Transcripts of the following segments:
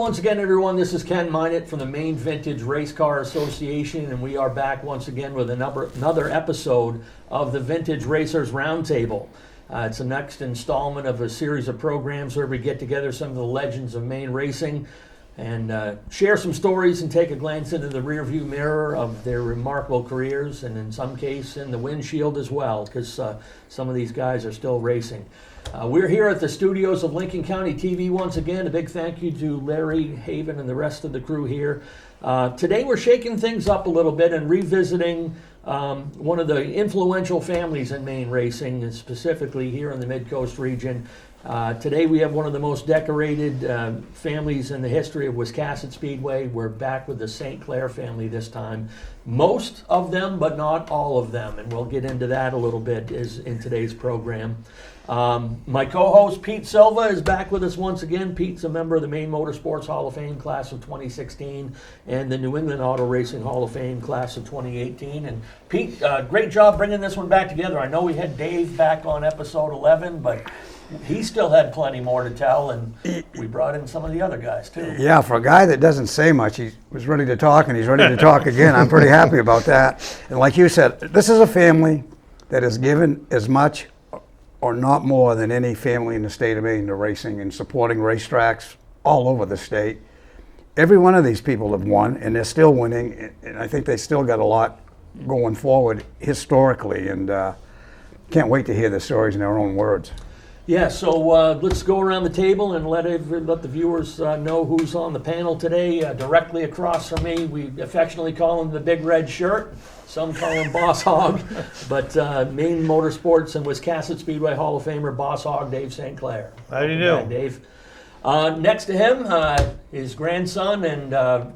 once again, everyone. This is Ken Minot from the Maine Vintage Race Car Association, and we are back once again with another episode of the Vintage Racers Roundtable. It's the next installment of a series of programs where we get together some of the legends of Maine racing and share some stories and take a glance into the rearview mirror of their remarkable careers, and in some case in the windshield as well, because some of these guys are still racing. We're here at the studios of Lincoln County TV once again. A big thank you to Larry Haven and the rest of the crew here. Today we're shaking things up a little bit and revisiting one of the influential families in Maine racing, and specifically here in the Midcoast region. Today we have one of the most decorated families in the history of Wiscasset Speedway. We're back with the St. Clair family this time. Most of them, but not all of them, and we'll get into that a little bit in today's program. My co-host Pete Silva is back with us once again. Pete's a member of the Maine Motorsports Hall of Fame class of 2016 and the New England Auto Racing Hall of Fame class of 2018. And Pete, great job bringing this one back together. I know we had Dave back on episode 11, but he still had plenty more to tell, and we brought in some of the other guys too. Yeah, for a guy that doesn't say much, he was ready to talk, and he's ready to talk again. I'm pretty happy about that. And like you said, this is a family that has given as much or not more than any family in the state of Maine to racing and supporting racetracks all over the state. Every one of these people have won, and they're still winning, and I think they still got a lot going forward historically, and can't wait to hear the stories in their own words. Yeah, so let's go around the table and let the viewers know who's on the panel today. Directly across from me, we affectionately call him the Big Red Shirt. Some call him Boss Hog, but Maine Motorsports and Wiscasset Speedway Hall of Famer Boss Hog Dave St. Clair. How do you do, Dave? Next to him, his grandson and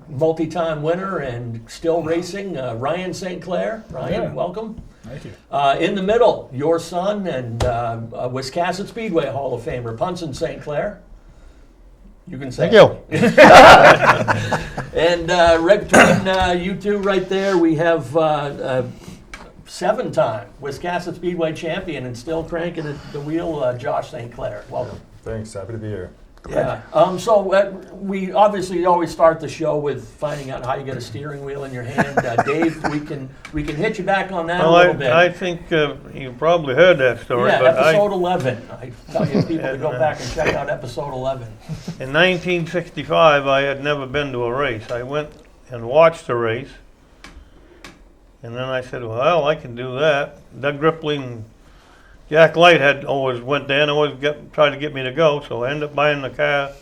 multi-time winner and still racing, Ryan St. Clair. Ryan, welcome. Thank you. In the middle, your son and Wiscasset Speedway Hall of Famer, Punson St. Clair. You can say. Thank you. And right between you two right there, we have 7-time Wiscasset Speedway champion and still cranking the wheel, Josh St. Clair. Welcome. Thanks. Happy to be here. Yeah. So we obviously always start the show with finding out how you get a steering wheel in your hand. Dave, we can hit you back on that a little bit. I think you probably heard that story. Yeah, but episode 11. I tell you people to go back and check out episode 11. In 1965, I had never been to a race. I went and watched a race, and then I said, well, I can do that. Doug Ripley and Jack Light had always went there and always tried to get me to go, so I ended up buying the car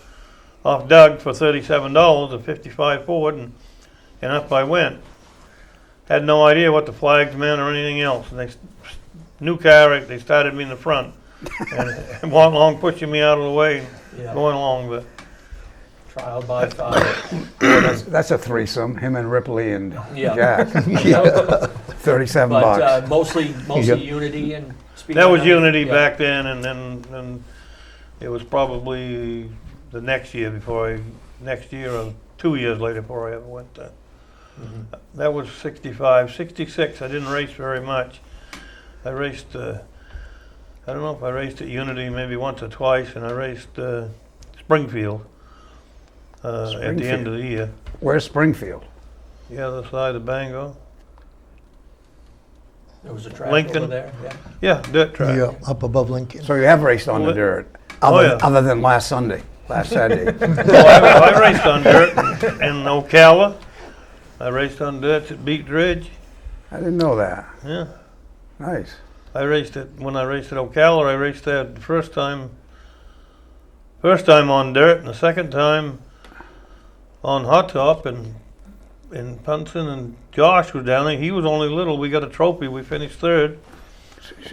off Doug for $37, a 55 Ford, and up I went. Had no idea what the flags meant or anything else. And new car, they started me in the front and walked along, pushing me out of the way, and going along. But trial by fire. That's a threesome, him and Ripley and Yeah. Jack. $37. But mostly Unity and Speed. that was Unity back then, and then it was probably the next year or 2 years later before I ever went there. Mm-hmm. That was 65. 66, I didn't race very much. I raced, I don't know if I raced at Unity maybe once or twice, and I raced Springfield at the end of the year. Where's Springfield? The other side of Bangor. There was a track Lincoln. over there. Yeah. Yeah, dirt track. Yeah, up above Lincoln. So you have raced on the dirt, other than last Saturday. Well, I raced on dirt in Ocala. I raced on dirt at Beach Ridge. I didn't know that. Yeah. Nice. When I raced at Ocala, I raced there the first time on dirt, and the second time on hot top, and Punson and Josh was down there. He was only little. We got a trophy. We finished third.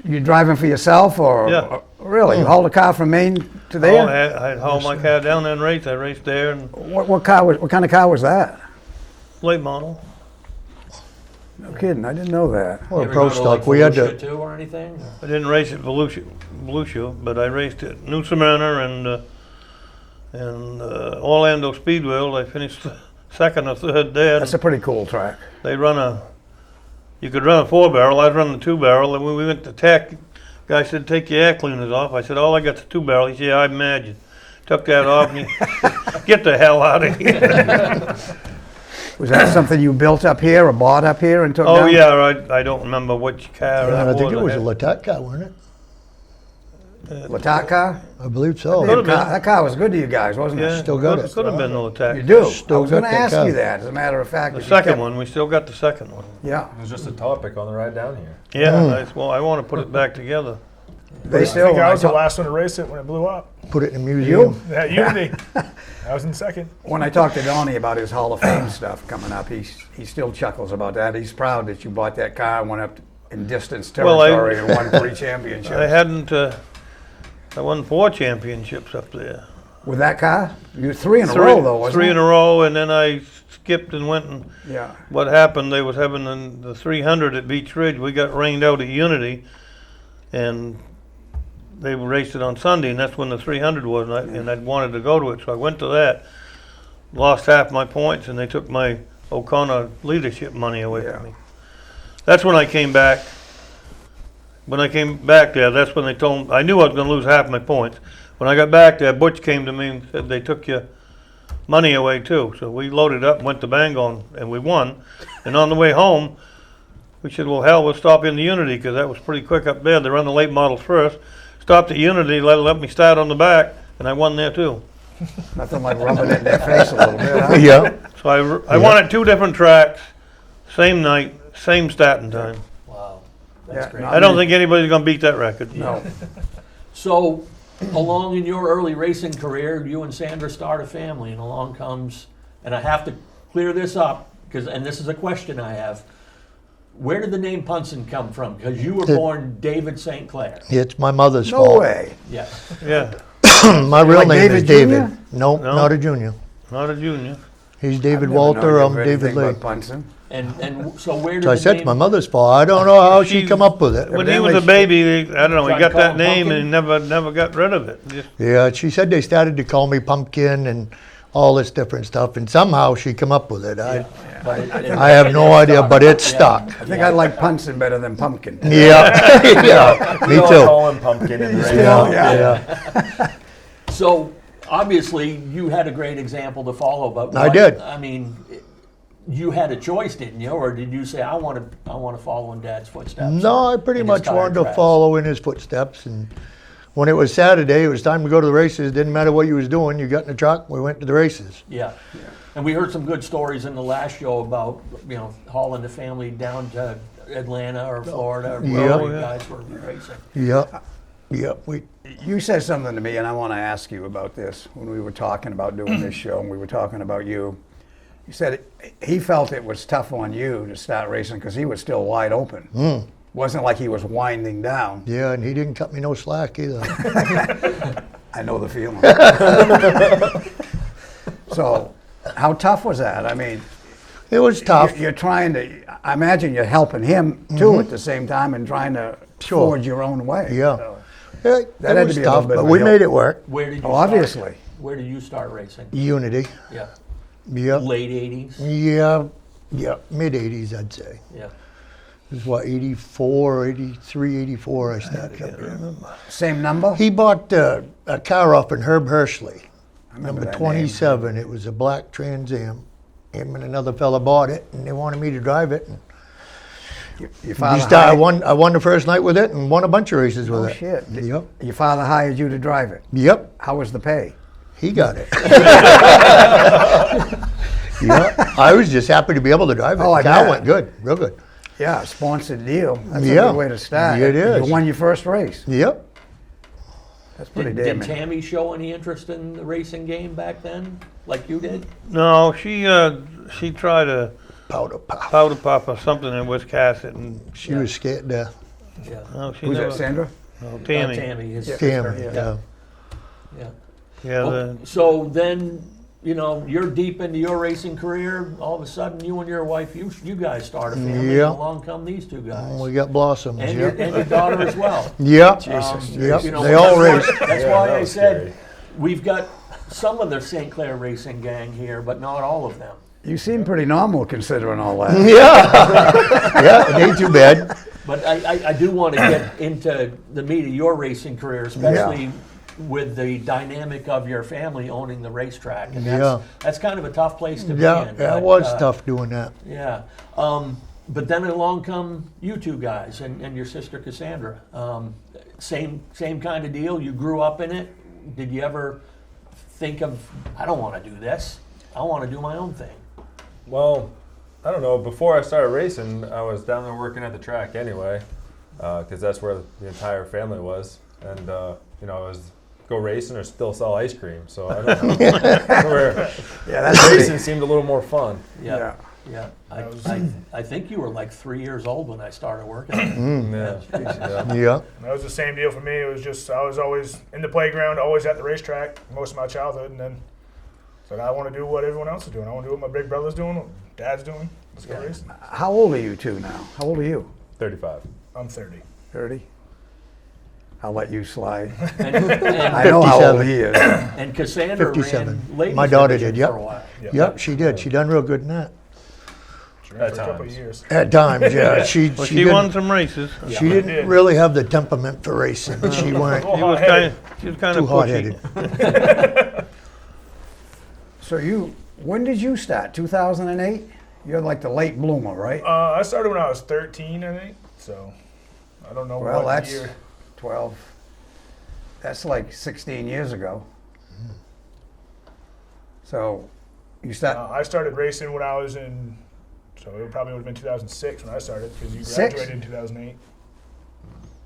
You driving for yourself, or Yeah. really? You hauled a car from Maine to there? Oh, I hauled my car down there and raced. I raced there, and What kind of car was that? late model. No kidding, I didn't know that. Well, You ever pro go to, stock, like, we had Volusia to, too or anything? I didn't race at Volusia, but I raced at New Smyrna and Orlando Speedway. I finished second or third there. That's a pretty cool track. They you could run a 4-barrel. I'd run the 2-barrel. And when we went to tech, guy said, take your air cleaners off. I said, all I got's a 2-barrel. He said, yeah, I imagine. took that off and get the hell out of here. Was that something you built up here or bought up here and took Oh, down? yeah, I don't remember which car that I was. think it was a had- Latat car, wasn't it? Latat car? I believe so. Could've been. That car was good to you guys, wasn't Yeah, it? Still got it. Could have been the You attack. do. I Still was going to got that ask car. you that, as a matter of fact. The if you second kept- one, we still got the second one. Yeah. It was just a topic on the ride down here. Yeah, well, I want to put it back together. They I still. think I was the when last one to race it when it blew up. Put it in the museum. That Unity. I was in second. When I talked to Donnie about his Hall of Fame stuff coming up, he still chuckles about that. He's proud that you bought that car and went up in distance Well, territory and won 3 championships. I hadn't, I won 4 championships up there. With that car? You 3 in a row though, wasn't Three it? in a row, and then I skipped and went and, Yeah. what happened, they was having the 300 at Beach Ridge. We got rained out at Unity, and they raced it on Sunday, and that's when the 300 was, and I wanted to go to it, so I went to that. Lost half my points, and they took my O'Connor leadership money away Yeah. from me. That's when I came back. When I came back there, that's when they told me, I knew I was gonna lose half my points. When I got back there, Butch came to me and said they took your money away too. So we loaded up and went to Bangor, and we won. And on the way home, we said, well, hell, we'll stop in the Unity, because that was pretty quick up there. They run the late models first. Stopped at Unity, let me start on the back, and I won there too. Nothing like rubbing it in their face a little bit, huh? Yeah. So I won at 2 different tracks, same night, same starting time. Wow, Yeah, that's great. no, I don't think anybody's gonna beat that record. No. So, along in your early racing career, you and Sandra start a family, and along comes, and I have to clear this up, and this is a question I have. Where did the name Punson come from? Because you were born David St. Clair. It's my mother's No fault. way. Yes. Yeah, My real like name is David David. Jr.? No, No. not a junior. not a junior. He's I've David never Walter. known I'm you David anything Lee. but Punson. And so where did So I the said name... it's my mother's fault. I don't know how she She- come up with it. When he was a Evidently baby, I don't know, he Tried got to call that him name Pumpkin? and never got rid of it. Just- Yeah, she said they started to call me Pumpkin and all this different stuff, and somehow she come up with it. But I have no idea, but it stuck. I think I like Punson better than Pumpkin. Yeah, yeah, me We all too. call him Pumpkin in the race. Yeah. Yeah. So, obviously, you had a great example to follow, but I did. I mean, you had a choice, didn't you? Or did you say, I want to follow in Dad's footsteps? No, I pretty in his much tire wanted to tracks? follow in his footsteps. And when it was Saturday, it was time to go to the races. Didn't matter what you was doing. You got in the truck, we went to the races. Yeah. And we heard some good stories in the last show about, hauling the family down to Atlanta or Florida or wherever you guys were racing. Yep, yep. You said something to me, and I want to ask you about this. When we were talking about doing this show, and we were talking about you, you said he felt it was tough on you to start racing because he was still wide open. Wasn't like he was winding down. Yeah, and he didn't cut me no slack either. I know the feeling. So, how tough was that? I mean, It was tough. you're trying to. I imagine you're helping him too at the same time and trying to Sure. forge your own way. Yeah. So- Yeah, That it had to was be a little tough, bit but of a we hill. made it work. Where did you Oh, start? obviously. Where did you start racing? Unity. Yeah. Yep. Late 80s? Yeah, yeah, mid 80s, I'd say. Yeah. It was what, 84, 83, 84 I started up here. Same number? He bought a car off in Herb Hershey, remember number that 27. It was a black Trans Am. Him and another fella bought it, and they wanted me to drive it. And Your we father started, hired- I won the first night with it and won a bunch of races with Oh, it. shit. Yep. Your father hired you to drive it. Yep, How was the pay? he got it. Yeah, I was just happy to be able to drive it. Oh, I The car bet. went good, real good. Yeah, a sponsored deal. That's a Yeah. good way to start. It is. You won your first race. Yep. That's pretty Did damn. Tammy show any interest in the racing game back then, like you did? No, she tried a Powder puff. powder puff or something in Wiscasset, and She was scared to Yeah. no, she Who's never. that, Sandra? No, Tammy. Tammy, his damn sister. it. Yeah. Yeah. Yeah, Well, so then, you're deep into your racing career. All of a sudden, you and your wife, you guys start a family. Yeah. And along come these two guys, We got blossoms. and, Yep. your daughter as well. Yep. Yep. You know, They all that's race. why- That's Yeah, why that I was said scary. we've got some of the St. Clair racing gang here, but not all of them. You seem pretty normal considering all that. Yeah. Yeah, it ain't too bad. But I do want to get into the meat of your racing career, especially with the dynamic of your family owning the racetrack. And Yeah. that's kind of a tough place to be Yeah, in. yeah, but, it was tough doing that. Yeah. But then along come you two guys and your sister Cassandra. Same kind of deal. You grew up in it. Did you ever think of, I don't want to do this. I want to do my own thing. Well, I don't know. Before I started racing, I was down there working at the track anyway, because that's where the entire family was. And, you know, I was go racing or still sell ice cream. So I don't know. Where Yeah, that's racing seemed a little more fun. Yeah. Yeah. I think you were like 3 years old when I started working. Yeah. Yeah. Yeah. That was the same deal for me. It was just I was always in the playground, always at the racetrack most of my childhood, and then said I want to do what everyone else is doing. I want to do what my big brother's doing, what Dad's doing. Let's go racing. How old are you two now? How old are you? 35. I'm 30. 30? I'll let you slide. And, I know how old 57. he is. and Cassandra 57. ran ladies My daughter division did, yep. for a while. Yep, she did. She done real good in that. She ran At for a couple of times. years. At times, yeah. She Well, she she won didn't, some races. she didn't really have the temperament for racing. She weren't She was kind too of hot-headed. pushy. So when did you start? 2008? You're like the late bloomer, right? I started when I was 13, I think. So I don't know Well, what that's year. 12. That's like 16 years ago. So you start. I started racing when I was in, so it probably would have been 2006 when I started because you Six? graduated in 2008.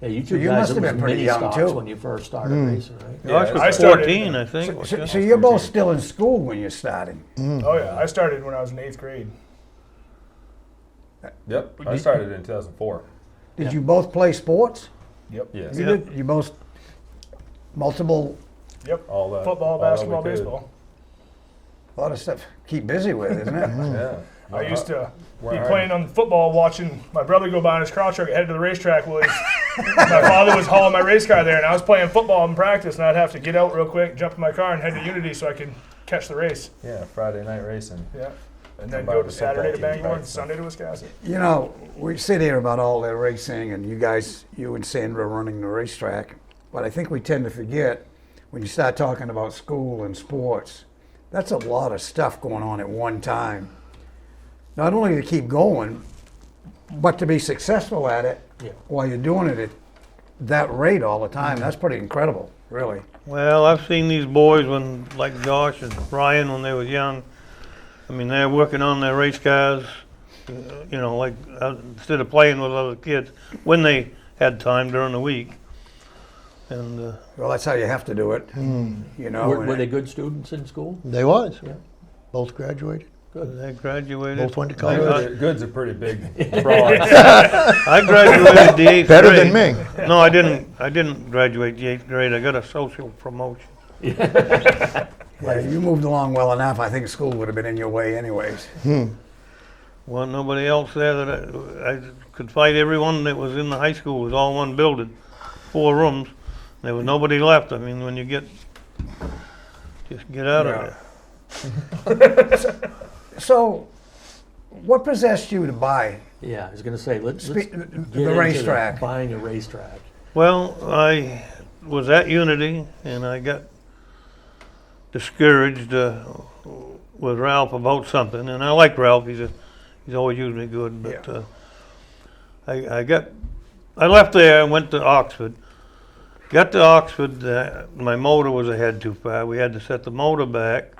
Yeah, you So two you guys must it have was been pretty mini young, stocks too. when you first started racing, right? Yeah, I it was I started- 14, I think. So, wasn't so it? you're both still in school when you're starting. Oh yeah, I started when I was in 8th grade. Yep. I started in 2004. Did Yeah. you both play sports? Yep. Yes. You Yeah. did. You both multiple, Yep. All that. Football, all that we basketball, could. baseball. a lot of stuff. Keep busy with, isn't it? Yeah. I used to We're be hard. playing on football, watching my brother go by in his crowd truck, head to the racetrack. Was my father was hauling my race car there, and I was playing football in practice, and I'd have to get out real quick, jump in my car, and head to Unity so I could catch the race. Yeah, Friday night racing. Yeah, and then Come by go the to Saturday to football team Bangor and practice. Sunday to Wisconsin. You know, we sit here about all the racing, and you guys, you and Sandra running the racetrack, but I think we tend to forget when you start talking about school and sports. That's a lot of stuff going on at one time. Not only to keep going, but to be successful at it Yeah. while you're doing it at that rate all the time. That's pretty incredible, really. Well, I've seen these boys when, like Josh and Brian, when they were young. I mean, they're working on their race cars, you know, like instead of playing with other kids when they had time during the week. And Well, that's how you have to do it. You know, Were and they good students in school? They was. Yeah. Both graduated. they graduated. Both went to college. Goods are pretty big broads. I graduated the 8th Better grade. than me. No, I didn't graduate the 8th grade. I got a social promotion. yeah, you moved along well enough. I think school would have been in your way anyways. Well, nobody else there that I could fight everyone that was in the high school. It was all one building, 4 rooms. There was nobody left. I mean, when you just get out Yeah. of there. So, what possessed you to buy Yeah, I was going to say, let's Spe- get the into racetrack? buying a racetrack. Well, I was at Unity and I got discouraged with Ralph about something, and I like Ralph. He's always usually good, but I left there and went to Oxford. Got to Oxford, my motor was ahead too far. We had to set the motor back.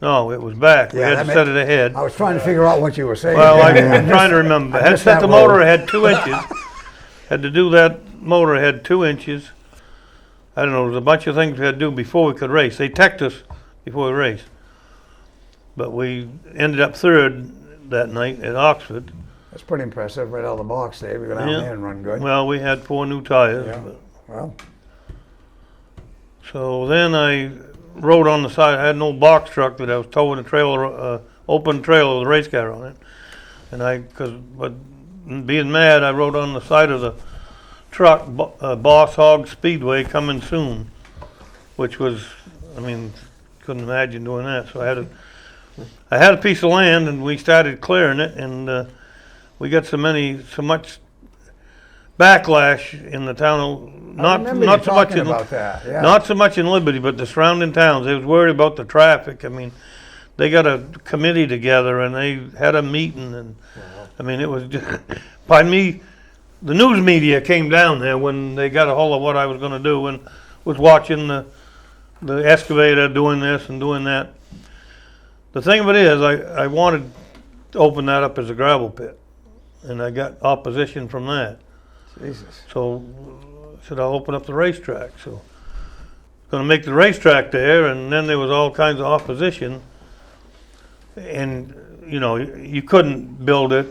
No, it was back. We Yeah, had that to ma- set it ahead. I was trying to figure out what you were saying. Well, I'm trying to remember. I Had missed set that the motor road. ahead 2 inches. Had to do that motor ahead 2 inches. I don't know, there was a bunch of things we had to do before we could race. They teched us before we raced. But we ended up 3rd that night at Oxford. That's pretty impressive, right out of the box there. We go down Yeah. there and run good. Well, we had 4 new tires. Yeah. but- Well, So then I rode on the side. I had an old box truck that I was towing a trailer, open trailer with a race car on it. And but being mad, I rode on the side of the truck, Boss Hog Speedway coming soon, which was, I mean, couldn't imagine doing that. So I had a piece of land and we started clearing it, and we got so much backlash in the town of, I not remember you not so much talking in about that, yeah. not so much in Liberty, but the surrounding towns. They was worried about the traffic. I mean, they got a committee together and they had a meeting, and I mean, it was just, pardon me, the news media came down there when they got a hold of what I was going to do and was watching the excavator doing this and doing that. The thing of it is, I wanted to open that up as a gravel pit, and I got opposition from that. Jesus. So I said, I'll open up the racetrack. So going to make the racetrack there, and then there was all kinds of opposition. And, you know, you couldn't build it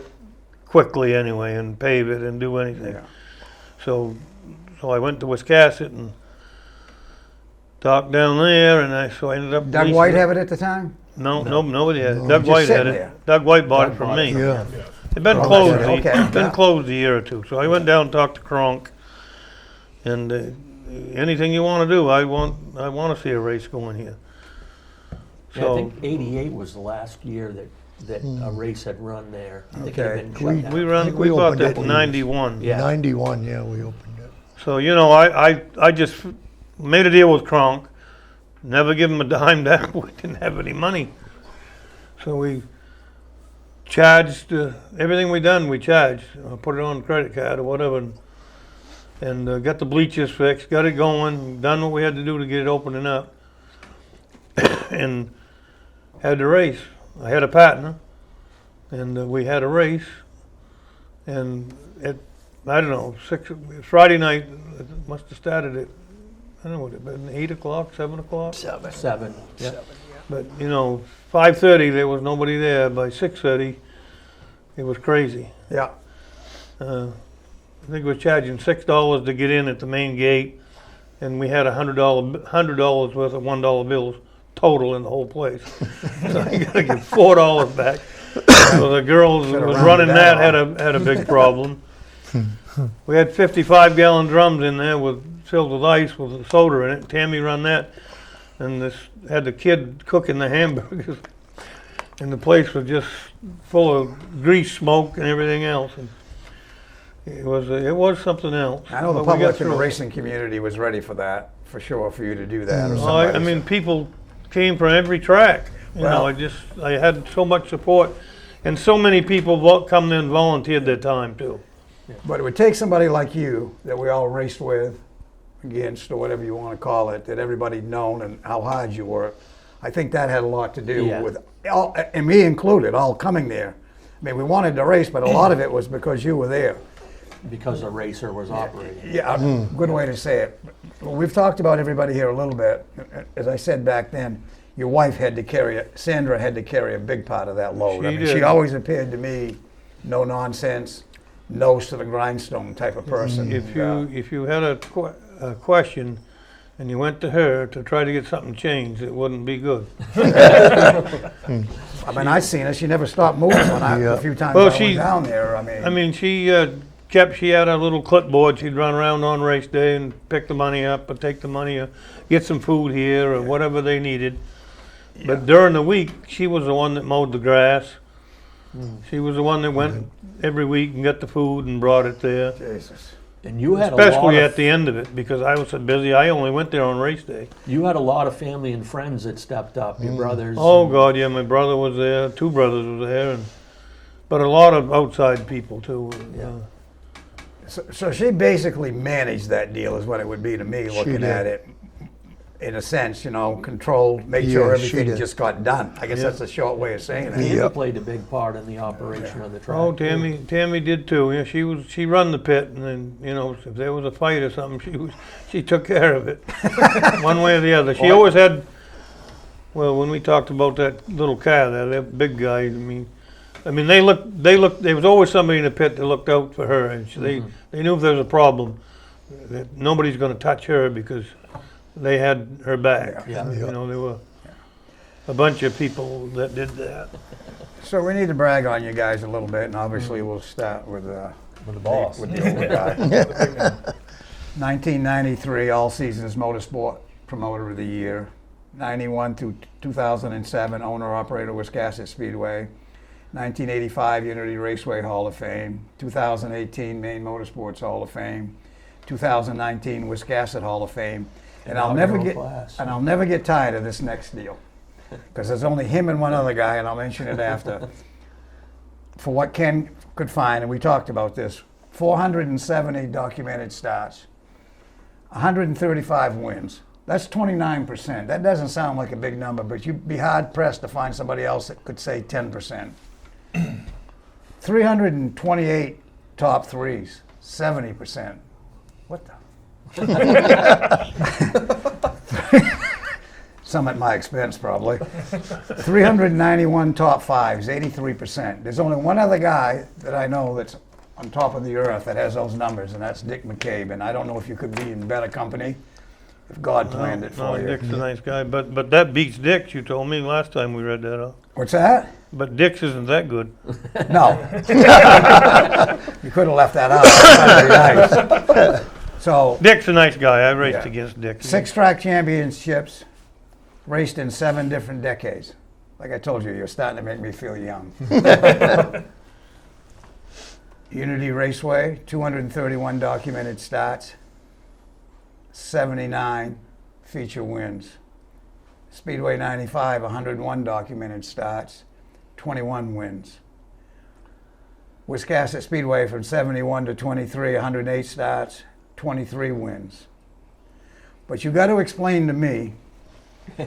quickly anyway and pave it and do anything. Yeah. So I went to Wiscasset and talked down there, and so I ended up. Doug leasing White it. have it at the time? No, nobody had it. No. Doug Just White had sitting it. there. Doug White bought it Doug from bought me. it. Yeah. It'd been Oh, closed. okay, It'd been yeah. closed a year or two. So I went down and talked to Kronk, and anything you want to do, I want to see a race going here. Yeah, I So think '88 was the last year that a race had run there. I think it Okay. had been shut down. we bought opened that it in in '91. Yeah. 91, yeah, we opened it. So, you know, I just made a deal with Kronk, never give him a dime down. We didn't have any money. So we charged, everything we done, we charged. Put it on a credit card or whatever, and got the bleachers fixed, got it going, done what we had to do to get it opening up, and had the race. I had a partner, and we had a race, and I don't know, Friday night, it must have started at, I don't know, what it been 8 o'clock, 7 o'clock? Seven. Yeah. But, you know, 5:30, there was nobody there. By 6:30, it was crazy. Yeah. I think we were charging $6 to get in at the main gate, and we had $100 worth of $1 bills total in the whole place. So you got to give $4 back. So the girls who Should've was rounded running that that had a big problem. We had 55-gallon drums in there filled with ice with soda in it. Tammy run that, and this had the kid cooking the hamburgers, and the place was just full of grease smoke and everything else. And it was something else. I know the But we got public and the through it. racing community was ready for that, for sure, for you to do that. Or Well, I somebody. mean, people came from every track. You know, Well- I had so much support, and so many people come in and volunteered their time too. But it would take somebody like you, that we all raced with, against, or whatever you want to call it, that everybody known and how hard you were. I think that had a lot to do Yeah. with, all, and me included, all coming there. I mean, we wanted to race, but a lot of it was because you were there. Because a racer was operating. Yeah, good way to say it. Well, we've talked about everybody here a little bit. As I said back then, your wife had to carry it, Sandra had to carry a big part of that load. I She mean, she did. always appeared to me no nonsense, nose to the grindstone type of person. If you had a question and you went to her to try to get something changed, it wouldn't be good. I mean, I seen her. She never stopped moving when Yeah. a few times Well, I she- was down there. I mean, I mean, she had a little clipboard. She'd run around on race day and pick the money up or take the money or get some food here or whatever they needed. But during the week, she was the one that mowed the grass. She was the one that went every week and got the food and brought it there. Jesus. And you had a lot Especially of, at the end of it, because I was so busy. I only went there on race day. you had a lot of family and friends that stepped up. Your brothers. Oh and- God, yeah, my brother was there. 2 brothers were there, but a lot of outside people too. Yeah. So she basically managed that deal, is what it would be to me, looking did. at it. In a sense, you know, controlled, made sure Yeah, she everything did. just got done. I guess Yeah. that's a short way of saying it. Tammy Yep. played a big part in the operation of the track. Oh, too. Tammy did too. Yeah, she run the pit, and then if there was a fight or something, she took care of it, one way or the other. She always had. Well, when we talked about that little car there, that big guy. I mean, they looked. There was always somebody in the pit that looked out for her, and they knew if there was a problem, that nobody's going to touch her because they had her back. Yeah. You know, there were a bunch of people that did that. So we need to brag on you guys a little bit, and obviously we'll start with With the boss. with the old guy. 1993 All Seasons Motorsport Promoter of the Year. 91 through 2007 Owner Operator Wiscasset Speedway. 1985 Unity Raceway Hall of Fame, 2018 Maine Motorsports Hall of Fame, 2019 Wiscasset Hall of Fame, and I'll never get tired of this next deal, because there's only him and one other guy, and I'll mention it after. For what Ken could find, and we talked about this, 470 documented starts, 135 wins. That's 29%. That doesn't sound like a big number, but you'd be hard pressed to find somebody else that could say 10%. 328 top threes, 70%. What the? Some at my expense, probably. 391 top fives, 83%. There's only one other guy that I know that's on top of the earth that has those numbers, and that's Dick McCabe. And I don't know if you could be in better company if God planned it for you. Dick's a nice guy, but that beats Dick's, you told me last time we read that up. What's that? But Dick's isn't that good. No. You could have left that out. That'd be nice. So, Dick's a nice guy. I raced Yeah. against Dick. 6 track championships, raced in 7 different decades. Like I told you, you're starting to make me feel young. Unity Raceway, 231 documented starts, 79 feature wins. Speedway 95, 101 documented starts, 21 wins. Wiscasset Speedway from 71 to 23, 108 starts, 23 wins. But you got to explain to me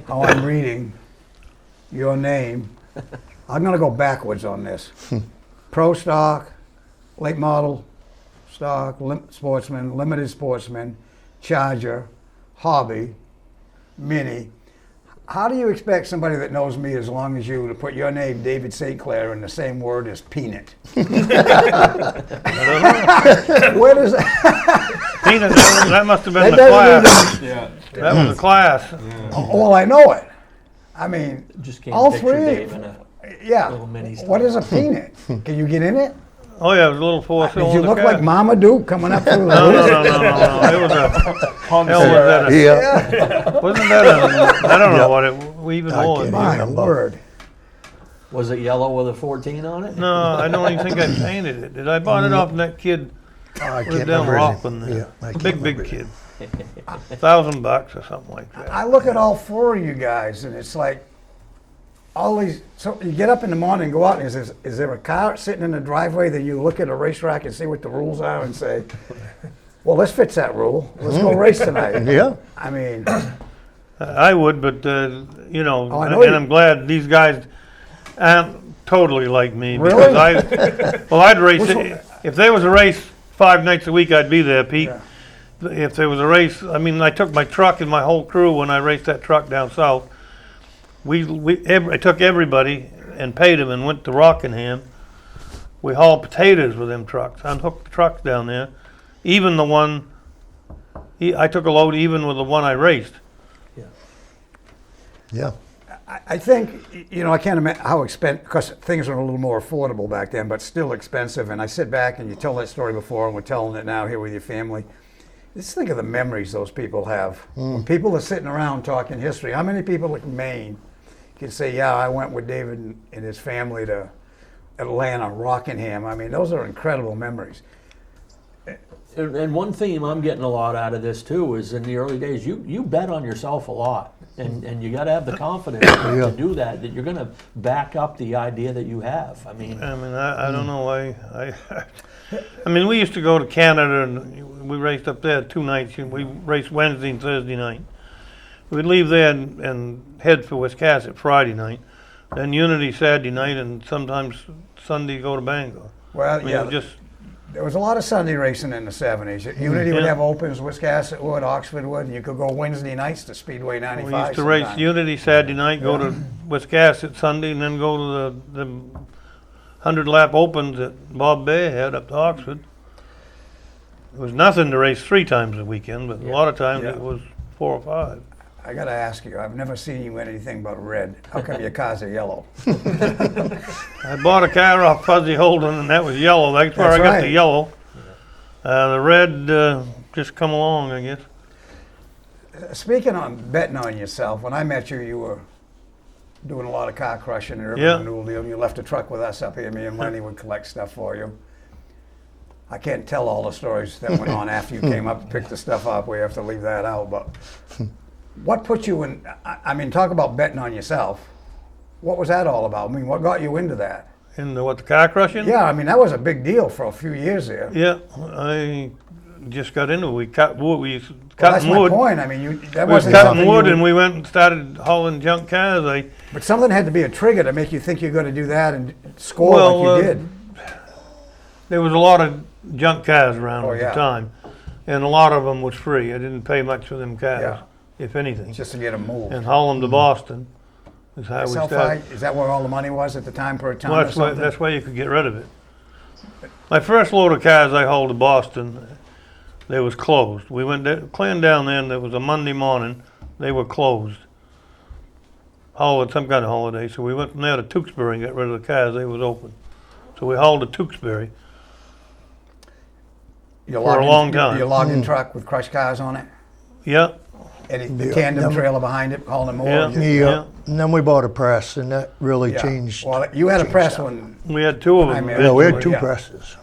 how I'm reading your name. I'm going to go backwards on this. Pro stock, late model stock, sportsman, limited sportsman, charger, hobby, mini. How do you expect somebody that knows me as long as you to put your name, David St. Clair, in the same word as peanut? Where does that? Peanut, that must have been That the doesn't class. Yeah. That was the class. Well, I know it. I mean, Just can't all picture three. Dave in a Yeah. little mini What is a peanut? Can you get in it? Oh yeah, it was a little Did four-cylinder you look car. like Mama Duke coming up through the No. hood? It was a. Hung Hell, was that a- Yeah. Wasn't that a? I don't know what it even I was. can't My word. Was it yellow with a 14 on it? No, I don't even think I painted it. Did I bought it off that kid? Oh, I Lived can't down remember his Rockland name. there. Yeah, I can't Big remember his kid. name. $1,000 or something like that. I look at all 4 of you guys, and it's like all these. So you get up in the morning and go out, and is there a car sitting in the driveway? Then you look at a racetrack and see what the rules are, and say, "Well, this fits that rule. Let's go race tonight." Yeah. I mean, I would, but you know, Oh, I know and you- I'm glad these guys aren't totally like me. Really? Because I'd race Which it. If there was a race 5 nights a week, I'd be there, Pete. Yeah. If there was a race, I mean, I took my truck and my whole crew when I raced that truck down south. I took everybody and paid them and went to Rockingham. We hauled potatoes with them trucks, unhooked the trucks down there. Even the one, I took a load even with the one I raced. Yeah. I think, you know, I can't imagine how expensive, because things are a little more affordable back then, but still expensive. And I sit back, and you tell that story before, and we're telling it now here with your family. Just think of the memories those people have. When people are sitting around talking history, how many people in Maine can say, yeah, I went with David and his family to Atlanta, Rockingham? I mean, those are incredible memories. And one theme I'm getting a lot out of this too is in the early days, you bet on yourself a lot, and you got to have the confidence to do that you're going to back up the idea that you have. I mean, I don't know why. I mean, we used to go to Canada and we raced up there 2 nights. We raced Wednesday and Thursday night. We'd leave there and head for Wiscasset Friday night, then Unity Saturday night, and sometimes Sunday go to Bangor. Well, I mean, yeah, it just there was a lot of Sunday racing in the 70s. Unity would Yeah. have opens, Wiscasset would, Oxford would, and you could go Wednesday nights to Speedway 95. we used to race sometimes. Unity Saturday night, go to Wiscasset Sunday, and then go to the 100-lap opens that Bob Bay had up to Oxford. It was nothing to race 3 times a weekend, but a lot of times Yeah. it was 4 or 5. I got to ask you, I've never seen you in anything but red. How come your cars are yellow? I bought a car off Fuzzy Holden, and that was yellow. That's where That's I got right. the yellow. The red just come along, I guess. Speaking on betting on yourself, when I met you, you were doing a lot of car crushing and Yeah. renewal deal. You left a truck with us up here. Me and Lenny would collect stuff for you. I can't tell all the stories that went on after you came up to pick the stuff up. We have to leave that out. But what put you in? I mean, talk about betting on yourself. What was that all about? I mean, what got you into that? In the car crushing? Yeah, I mean, that was a big deal for a few years there. Yeah, I just got into it. We cut wood. We Well, cut that's my wood. point. I mean, that We was wasn't cutting something wood, you- and we went and started hauling junk cars. But something had to be a trigger to make you think you're going to do that and score Well, like you did. There was a lot of junk cars around Oh, at yeah. the time, and a lot of them was free. I didn't pay much for them cars, Yeah. if anything. Just to get them moved. And haul them to Boston is how we Sell started. Is that where all the money was at the time per ton Well, or that's why, something? that's why you could get rid of it. My first load of cars I hauled to Boston, they was closed. We went clean down there, and it was a Monday morning. They were closed. Some kind of holiday. So we went from there to Tewksbury and got rid of the cars. They was open. So we hauled to Tewksbury. Your for a logging- long time. Your logging truck with crushed cars on it? Yeah, And Yeah. the tandem Them- trailer behind it, hauling more? Yeah. Yeah. And then we bought a press, and that really Yeah. changed. Well, you had a changed press that. one. we had two of them. I mean, Yeah, we had eventually. two Yeah. presses.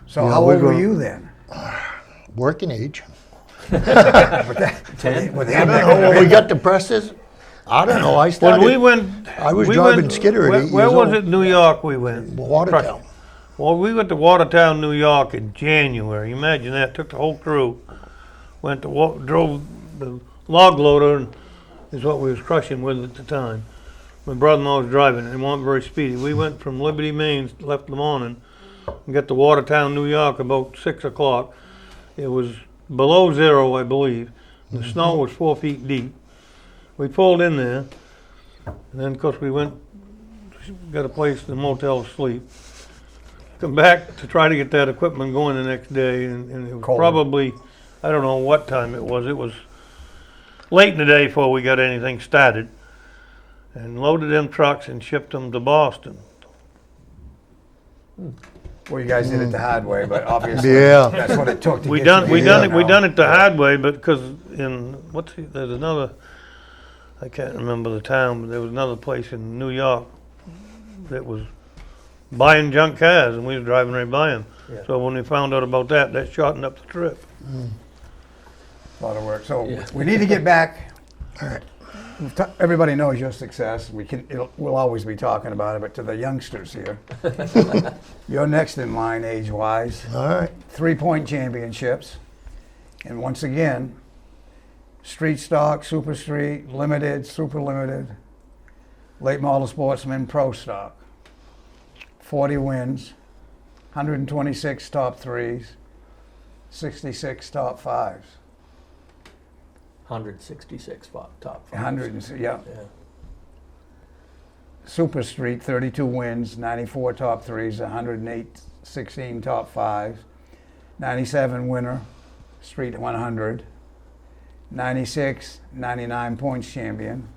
So Yeah, how we old were go- you then? Working age. With I don't know when we got the presses. I don't know. I started. When we went, I was we driving went- skidder at Where, 8 where years was old. it? New York. We went. Watertown. Well, we went to Watertown, New York in January. Imagine that. Took the whole crew. Went to drove the log loader, and is what we was crushing with at the time. My brother-in-law was driving it. It wasn't very speedy. We went from Liberty, Maine, left in the morning, and got to Watertown, New York about 6 o'clock. It was below zero, I believe. The snow was 4 feet deep. We pulled in there, and then, of course, we went, got a place, the motel to sleep. Come back to try to get that equipment going the next day, and it was Cold. probably, I don't know what time it was. It was late in the day before we got anything started, and loaded them trucks and shipped them to Boston. Well, you guys did it the hard way, but obviously Yeah. that's what it took to We get done you we here done it we now. done it the hard way, but because there's another, I can't remember the town, but there was another place in New York that was buying junk cars, and we was driving right by them. Yeah. So when we found out about that, that shortened up the trip. A lot of work. So Yeah. we need to get back. Everybody knows your success. We'll always be talking about it, but to the youngsters here, you're next in line age-wise. All right. 3-point championships. And once again, street stock, super street, limited, super limited, late model sportsman, pro stock. 40 wins, 126 top threes, 66 top fives. 166 top five. 100, yeah. Yeah. Super Street, 32 wins, 94 top threes, 108, 16 top fives, 97 winner, Street 100, 96, 99 points champion,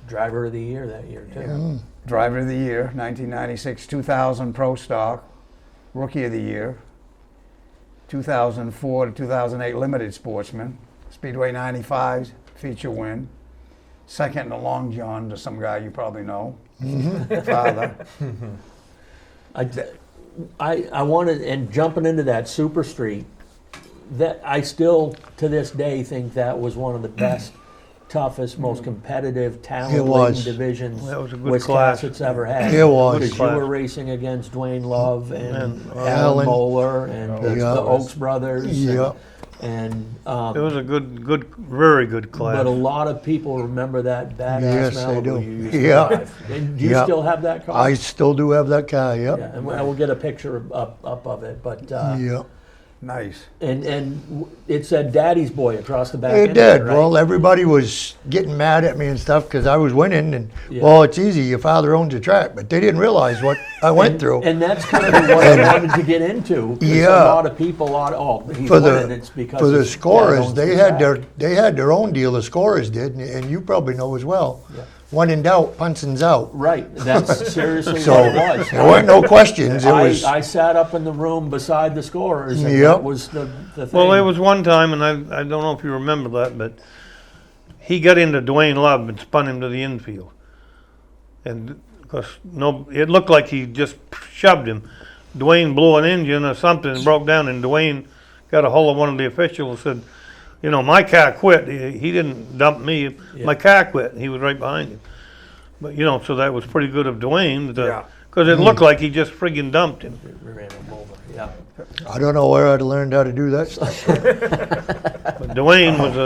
Driver of the year that year too. driver of the year, 1996, 2000 pro stock, rookie of the year, 2004 to 2008 limited sportsman, Speedway 95 feature win, second in the long john to some guy you probably know, father. I wanted, and jumping into that Super Street, that I still to this day think that was one of the best, toughest, most competitive, talent was. divisions That was a good Wisconsin's ever had. It was. Because you were racing against Dwayne Love and And Alan Alan. Moeller and the Yeah. Oaks brothers. Yeah. And It was a good, very good class. but a lot of people remember that badass Yes, they Malibu do. you used to Yeah. drive. And do you Yeah. still have that car? I still do have that car. Yep. Yeah, and I will get a picture up of it. But Yep. Nice. and it said "Daddy's Boy" across the back. It end of did. right? Well, everybody was getting mad at me and stuff because I was winning. And Yeah. well, it's easy. Your father owns a track, but they didn't realize what I went through. And that's kind of what I wanted to get into. 'Cause Yeah. a lot of people, he's for winning. the It's because for the his dad scorers, owns the they had track. they had their own deal. The scorers did, and you probably know as well. Yeah. When in doubt, Punson's out. Right. That's seriously So what it was. there weren't no questions. It was I sat up in the room beside the scorers, and Yep. that was the thing. Well, there was one time, and I don't know if you remember that, but he got into Dwayne Love and spun him to the infield. and because it looked like he just shoved him. Dwayne blew an engine or something and broke down, and Dwayne got a hold of one of the officials and said, you know, my car quit. He didn't dump me. Yeah. My car quit. He was right behind him. But, you know, so that was pretty good of Dwayne. Yeah. Because it looked like he just friggin' dumped him. We ran him over, yeah. I don't know where I'd learned how to do that stuff. But Dwayne was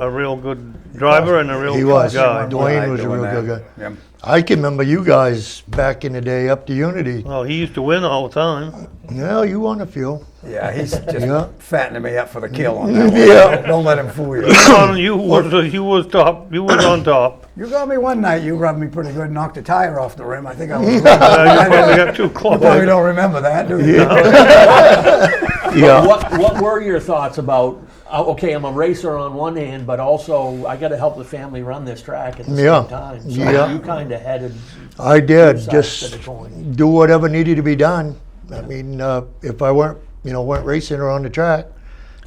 a real good driver and a real He good was. guy. Dwayne was a real good guy. Yeah. I can remember you guys back in the day up to Unity. Well, he used to win all the time. Yeah, you won a few. Yeah, he's just Yeah. fattening me up for the kill on that one. Yeah. Don't let him fool you. You was top. You was on top. You got me one night, you rubbed me pretty good, knocked a tire off the rim. I think I was You probably got too You close. probably don't remember that, do you? Yeah. What were your thoughts about, okay, I'm a racer on one hand, but also I got to help the family run this track at the Yeah. same time. So Yeah. you kind of headed I did. two sides to Just the coin. do whatever needed to be done. I mean, if I weren't racing or on the track,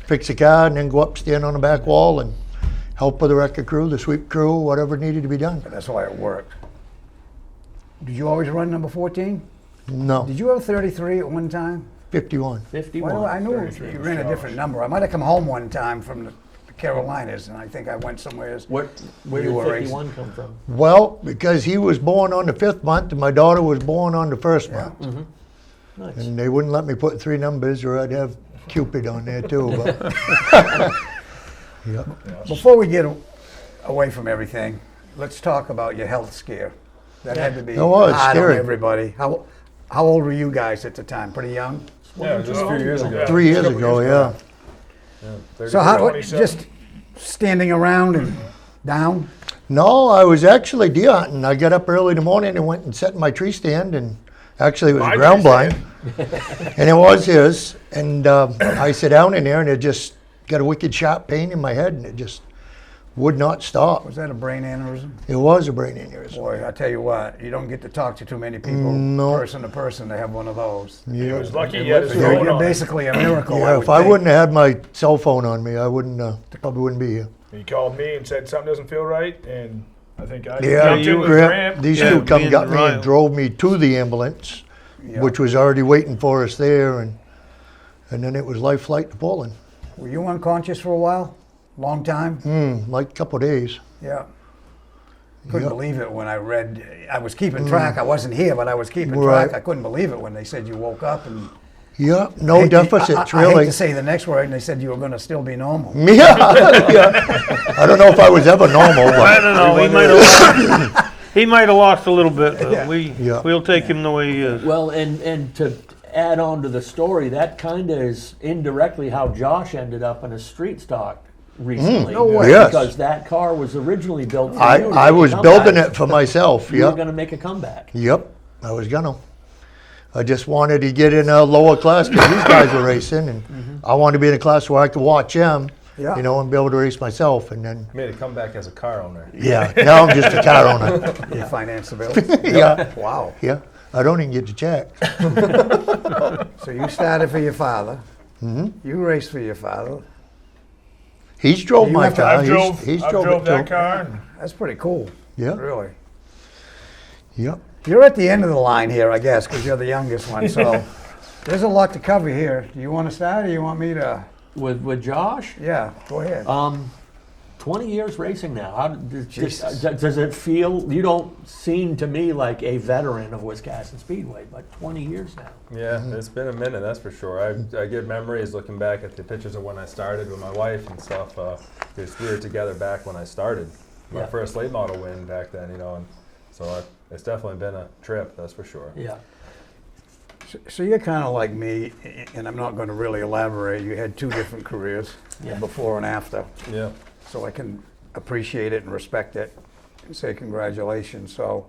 fix the car and then go up, stand on the back wall and help with the record crew, the sweep crew, whatever needed to be done. That's why it worked. Did you always run number 14? No, Did you have 33 at one time? 51. 51. Well, I knew 33 you was ran a Josh. different number. I might have come home one time from the Carolinas, and I think I went somewhere. Where You did were 51 come from? Well, because he was born on the 5th month and my daughter was born on the 1st month. Nice. And they wouldn't let me put 3 numbers or I'd have Cupid on there too. But yeah. Before we get away from everything, let's talk about your health scare. That had to be It was hard on scary. everybody. How old were you guys at the time? Pretty young? Yeah, just a few years ago. 3 years Couple ago, years yeah. ago. Yeah, So how, 27. just standing around and down? No, I was actually deer hunting. I got up early in the morning and went and set in my tree stand, and actually it was My a ground tree blind, and it was his. And I sat down in there, and it just got a wicked sharp pain in my head, and it just would not stop. Was that a brain aneurysm? It was a brain aneurysm. Boy, I tell you what, you don't get to talk to too many people, No. person to person, to have one of those. He Yeah. was lucky he had his You're, phone you're on. basically a miracle. Yeah, would if I think. wouldn't have had my cell phone on me, I wouldn't probably wouldn't be here. He called me and said something doesn't feel right, and I think I Yeah, jumped in with Grant, Grant. these Yeah, two me come and got me Ryan. and drove me to the ambulance, Yeah. which was already waiting for us there, and then it was life flight to Poland. Were you unconscious for a while? Long time? Like a couple of days. Yeah. Couldn't Yep. believe it when I read. I was keeping track. I wasn't here, but I was keeping Right. track. I couldn't believe it when they said you woke up and Yeah, no deficits I really. hate to say the next word, and they said you were going to still be normal. Yeah, yeah. I don't know if I was ever normal, I but don't know. He might have lost a little bit. But Yeah. we'll take him the way he is. Well, and to add on to the story, that kind of is indirectly how Josh ended up in a street stock recently. No way. Yes. Because that car was originally built for I, you. to I make a was comeback. building it for myself. You were Yep, going to make a comeback. yep. I was gonna. I just wanted to get in a lower class because these guys were racing, and I wanted to be in a class where I could watch them, Yeah. and be able to race myself. And then, Made a comeback as a car owner. yeah, now I'm just a car owner. You finance the bill. Yeah, Wow. yeah. I don't even get to check. So you started for your father. You raced for your father. He's drove You my have to- car. I drove, He's I drove drove it that too. car. And That's pretty cool. Yeah, Really. yep. You're at the end of the line here, I guess, because you're the youngest one. So there's a lot to cover here. Do you want to start, or you want me to? With Josh, Yeah, go ahead. 20 years racing now. How Jesus. does it feel? You don't seem to me like a veteran of Wisconsin Speedway, but 20 years now. Yeah, it's been a minute, that's for sure. I get memories looking back at the pictures of when I started with my wife and stuff. Because we were together back when I started. My Yeah. first late model win back then, and so it's definitely been a trip, that's for sure. Yeah. So you're kind of like me, and I'm not going to really elaborate. You had two different careers, Yeah. before and after. Yeah. So I can appreciate it and respect it and say congratulations. So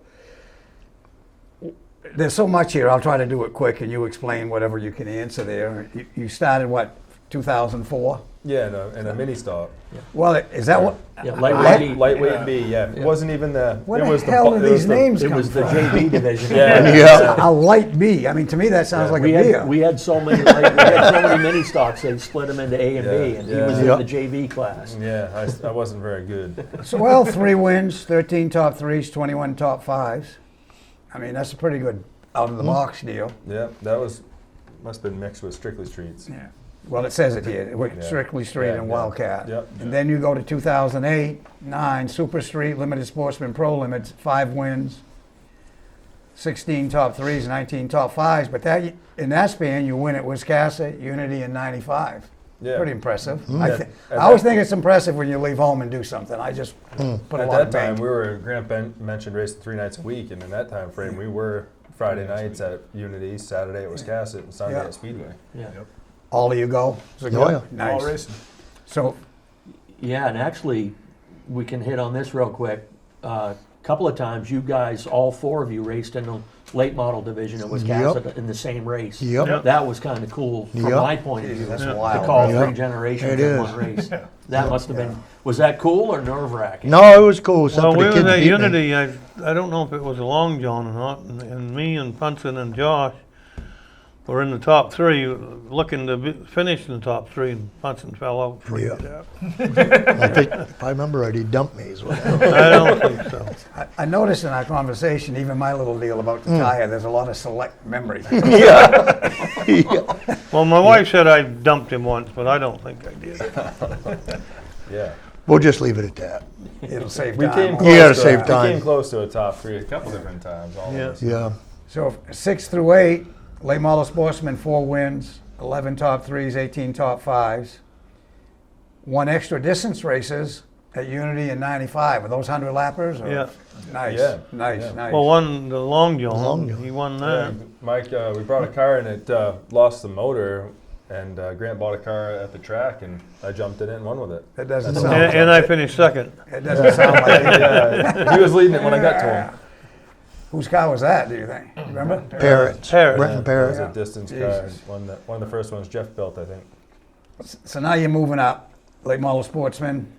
there's so much here. I'll try to do it quick, and you explain whatever you can answer there. You started, what, 2004? Yeah, and a mini stock. Well, is that what? Yeah, lightweight B. Lightweight B, yeah. It wasn't even the. Where it the was hell bu- do it was these the- names It come was the from? JB division. Yeah. A light B. I mean, to me, that sounds like a we beer. had we had so many we had so many mini stocks. They split them into A and B, Yeah, and he yeah. was in Yep. the JV class. Yeah, I wasn't very good. So, well, 3 wins, 13 top 3s, 21 top 5s. I mean, that's a pretty good out of the box deal. Yeah, that must have been mixed with Strictly Streets. Yeah. Well, it says it here, with Yeah. Strictly Street Yeah, and yeah. Wildcat. Yep. And then you go to 2008, 9, Super Street, Limited Sportsman Pro Limits, 5 wins, 16 top 3s, 19 top 5s. But that in that span, you win at Wiscasset, Unity, and 95. Yeah. Pretty impressive. At- at I always that- think it's impressive when you leave home and do something. I just put a At lot that of time, bank. we were, Grant mentioned racing 3 nights a week, and in that time frame, we were Friday nights at Unity, Saturday at Wiscasset, and Sunday Yeah. at Speedway. Yeah. All of you go? Is it Oh, good? yeah. All Nice. racing. So, Yeah, and actually, we can hit on this real quick. Couple of times, you guys, all 4 of you, raced in the late model division at Wiscasset in the same race. Yep. Yep. That was kind of cool from Yep. my point of view. that's Yeah. wild. To call Yep. 3 generations It in is. one race. That must have been. Was that cool or nerve wracking? No, it was cool. Except Well, for we the was kids at beating me. Unity, I don't know if it was a long john or not, and me and Punson and Josh were in the top 3, looking to finish in the top 3, and Punson fell out. Yeah. Yeah. I think, if I remember right, he dumped me as well. I don't think so. I noticed in our conversation, even my little deal about the tire, there's a lot of select memory. Well, my wife said I dumped him once, but I don't think I did. Yeah. We'll just leave it at that. It'll save We time. came You close gotta to save We time. came close to a top 3 a couple different times, all Yeah. of us. Yeah. So 6 through 8, late model sportsman, 4 wins, 11 top 3s, 18 top 5s. 1 extra distance races at Unity in 95. Are those 100 lappers? Or? Yeah. Nice, Yeah, nice, yeah. nice. Well, the long Long john, john. he won Yeah, that. Mike, we brought a car and it lost the motor, and Grant bought a car at the track, and I jumped in it and won with it. That doesn't That's sound. And I finished second. It doesn't sound like it. Yeah, he was leading it when I got to him. Whose car was that? Do you think? You remember? Parrots. Parrots. Brenton It was Parrott. a distance Jesus. car. One of the first ones Jeff built, I think. So now you're moving up. Late model sportsman,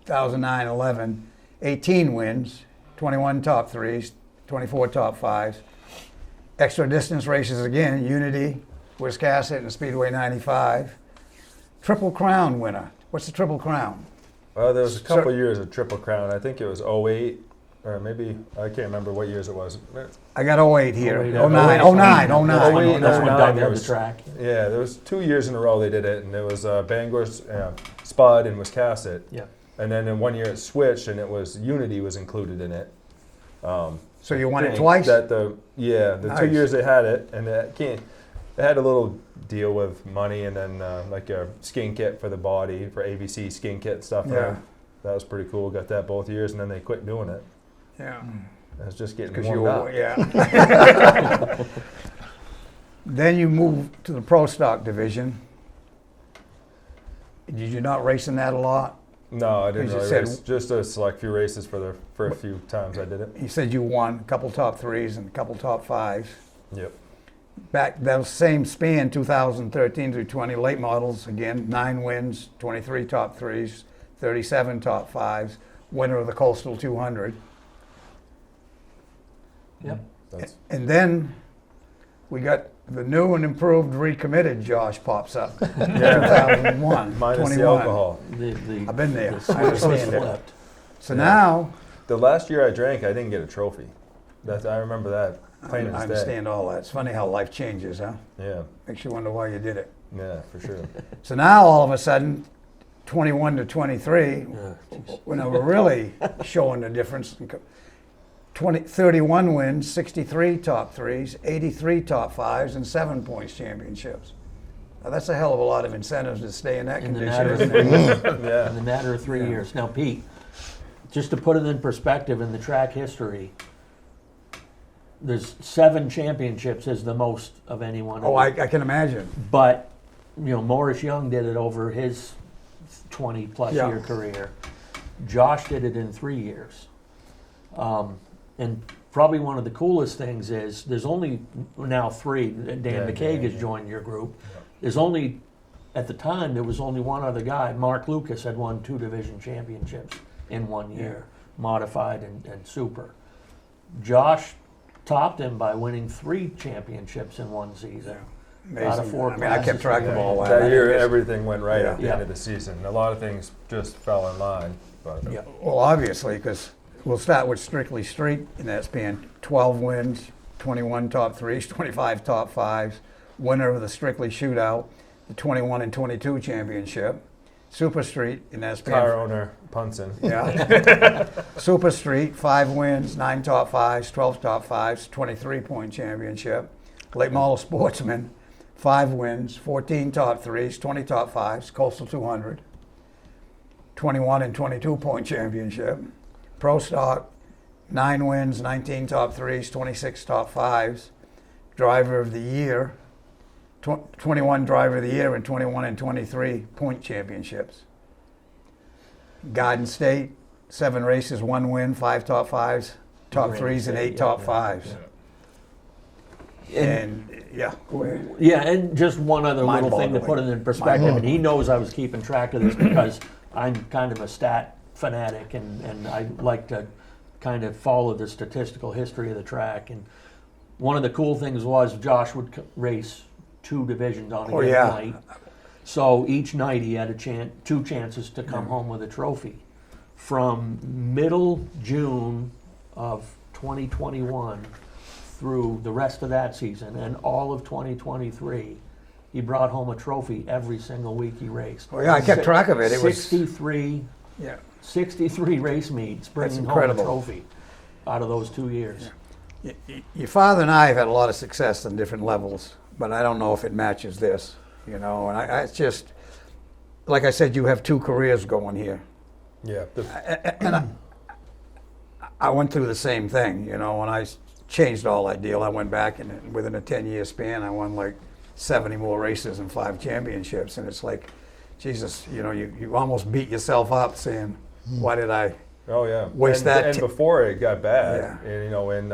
2009, 11, 18 wins, 21 top 3s, 24 top 5s. Extra distance races again, Unity, Wiscasset, and Speedway 95. Triple Crown winner. What's the Triple Crown? Well, there was a couple years of Triple Crown. I think it was 08, or maybe, I can't remember what years it was. I got 08 here. 08, 09, 09, 09. That's when, 08, that's when 09, Doug there had the was- track. Yeah, there was 2 years in a row they did it, and it was Bangor's Spud and Wiscasset. Yeah. And then in 1 year it switched, and it was Unity was included in it. So you won it think twice? That the 2 Nice. years they had it, and it had a little deal with money, and then like a skin kit for the body for ABC skin kit stuff. Yeah. That was pretty cool. Got that both years, and then they quit doing it. Yeah. It was just getting Because you warmed were, up. yeah. Then you moved to the Pro Stock division. Did you not race in that a lot? No, I didn't You really said- race. Just a select few races for the first few times I did it. You said you won a couple top 3s and a couple top 5s. Yep. Back that same span, 2013 through 20, late models again, 9 wins, 23 top 3s, 37 top 5s, winner of the Coastal 200. Yep. That's, And then we got the new and improved recommitted Josh pops up. 2001, minus 21. the alcohol. I've been there. The I switch understand was it. flipped. So Yeah. now, The last year I drank, I didn't get a trophy. I remember that plain I as day. understand all that. It's funny how life changes, huh? Yeah, Makes you wonder why you did it. yeah, for sure. So now all of a sudden, 21 to 23, when we're really showing the difference. 31 wins, 63 top 3s, 83 top 5s, and 7 points championships. Now that's a hell of a lot of incentives to stay in that In the condition. matter of isn't it? 3 years. Yeah. In the matter of 3 years. Now, Pete, just to put it in perspective in the track history, there's 7 championships is the most of anyone. Oh, I can imagine. But, Morris Young did it over his 20-plus Yeah. year career. Josh did it in 3 years. And probably one of the coolest things is there's only now 3. Dan Yeah, McCaig yeah, has joined your group. There's only at the time, there was only one other guy. Mark Lucas had won 2 division championships in 1 year, modified and super. Josh topped him by winning 3 championships in 1 season. Out of 4 I mean, I kept classes. track of all that. That year, everything went right at the Yeah. end of the season. A lot of things just fell in line. But Yeah. Well, obviously, because we'll start with Strictly Street, and that's been 12 wins, 21 top 3s, 25 top 5s, winner of the Strictly Shootout, the 21 and 22 championship. Super Street, and that's been... car owner Punson. Yeah. Super Street, 5 wins, 9 top 5s, 12 top 5s, 23-point championship. Lake Model Sportsman, 5 wins, 14 top 3s, 20 top 5s, Coastal 200, 21 and 22-point championship. Pro Stock, 9 wins, 19 top 3s, 26 top 5s. Driver of the Year, 21 Driver of the Year and 21 and 23 point championships. Garden State, 7 races, 1 win, 5 top 5s, top Grand 3s and State, 8 top yeah. 5s. And yeah, go ahead. Yeah, and just one other little thing to put Mind-boggling. it in perspective, and he knows I was keeping track of this because I'm kind of a stat fanatic and I like to kind of follow the statistical history of the track. And one of the cool things was Josh would race 2 divisions on a Oh, given yeah. night. So each night he had 2 chances to come home with a trophy. From middle June of 2021 through the rest of that season and all of 2023, he brought home a trophy every single week he raced. Oh, yeah, I kept track of it. It was 63 yeah. 63 race meets, bringing home a incredible. trophy out of those 2 years. Your father and I have had a lot of success on different levels, but I don't know if it matches this, you know. And I it's just, like I said, you have 2 careers going here. Yeah. And I went through the same thing, you know. When I changed all that deal, I went back and within a 10-year span, I won like 70 more races and 5 championships. And it's like, Jesus, you know, you almost beat yourself up saying, why did I? Oh yeah. Waste and, that and ti- before it got bad, Yeah. and, you know, in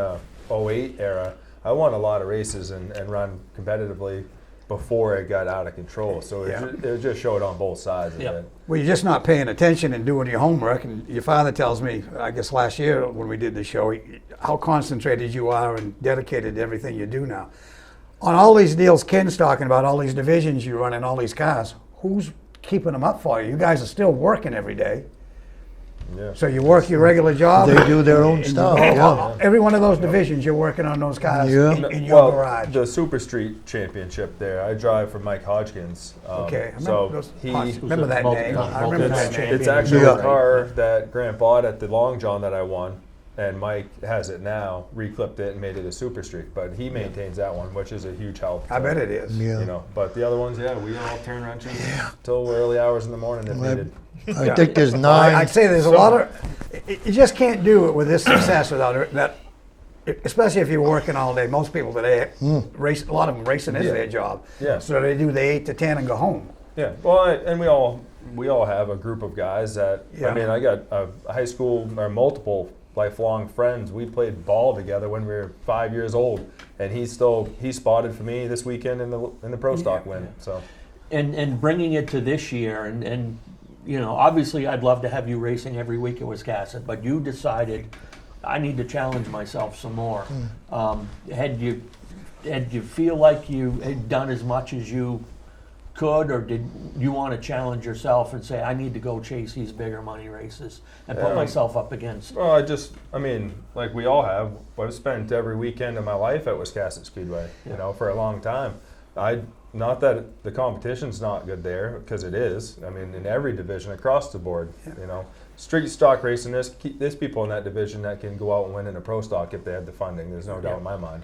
08 era, I won a lot of races and run competitively before it got out of control. So Yeah. it just showed on both sides of Yeah. it. Well, you're just not paying attention and doing your homework. And your father tells me, I guess last year when we did the show, how concentrated you are and dedicated to everything you do now. On all these deals Ken's talking about, all these divisions you run in, all these cars, who's keeping them up for you? You guys are still working every day. Yeah. So you work your regular job. They do their own and stuff, you- yeah. Every one of those divisions, you're working on those cars Yeah. in your Well, garage. the Super Street Championship there, I drive for Mike Hodgkins. Okay, I remember So those- he, remember that name. I remember that it's, name. it's actually Yeah. a car that Grant bought at the Long John that I won, and Mike has it now, reclipped it and made it a Super Street. But he maintains that one, which is a huge help. I bet it is. Yeah. You know, but the other ones, yeah, we all turn wrenches till early hours in the morning if Well, needed. I think there's Well, 9. I'd say there's a lot of, you just can't do it with this success without that, especially if you're working all day. Most people today race, a lot of them racing is Yeah. their job. Yeah. So they do the 8 to 10 and go home. Yeah, well, and we all have a group of guys that. Yeah. I mean, I got a high school or multiple lifelong friends. We played ball together when we were 5 years old, and he spotted for me this weekend in the pro stock win. So And bringing it to this year, and you know, obviously I'd love to have you racing every week at Wiscasset, but you decided I need to challenge myself some more. Had you feel like you had done as much as you could, or did you want to challenge yourself and say I need to go chase these bigger money races and put myself up against? well, I mean, like we all have. I've spent every weekend of my life at Wiscasset Speedway. You know, for a long time. Not that the competition's not good there, because it is. I mean, in every division across the board, you know, street stock racing. There's people in that division that can go out and win in a pro stock if they have the funding. There's no doubt in my mind.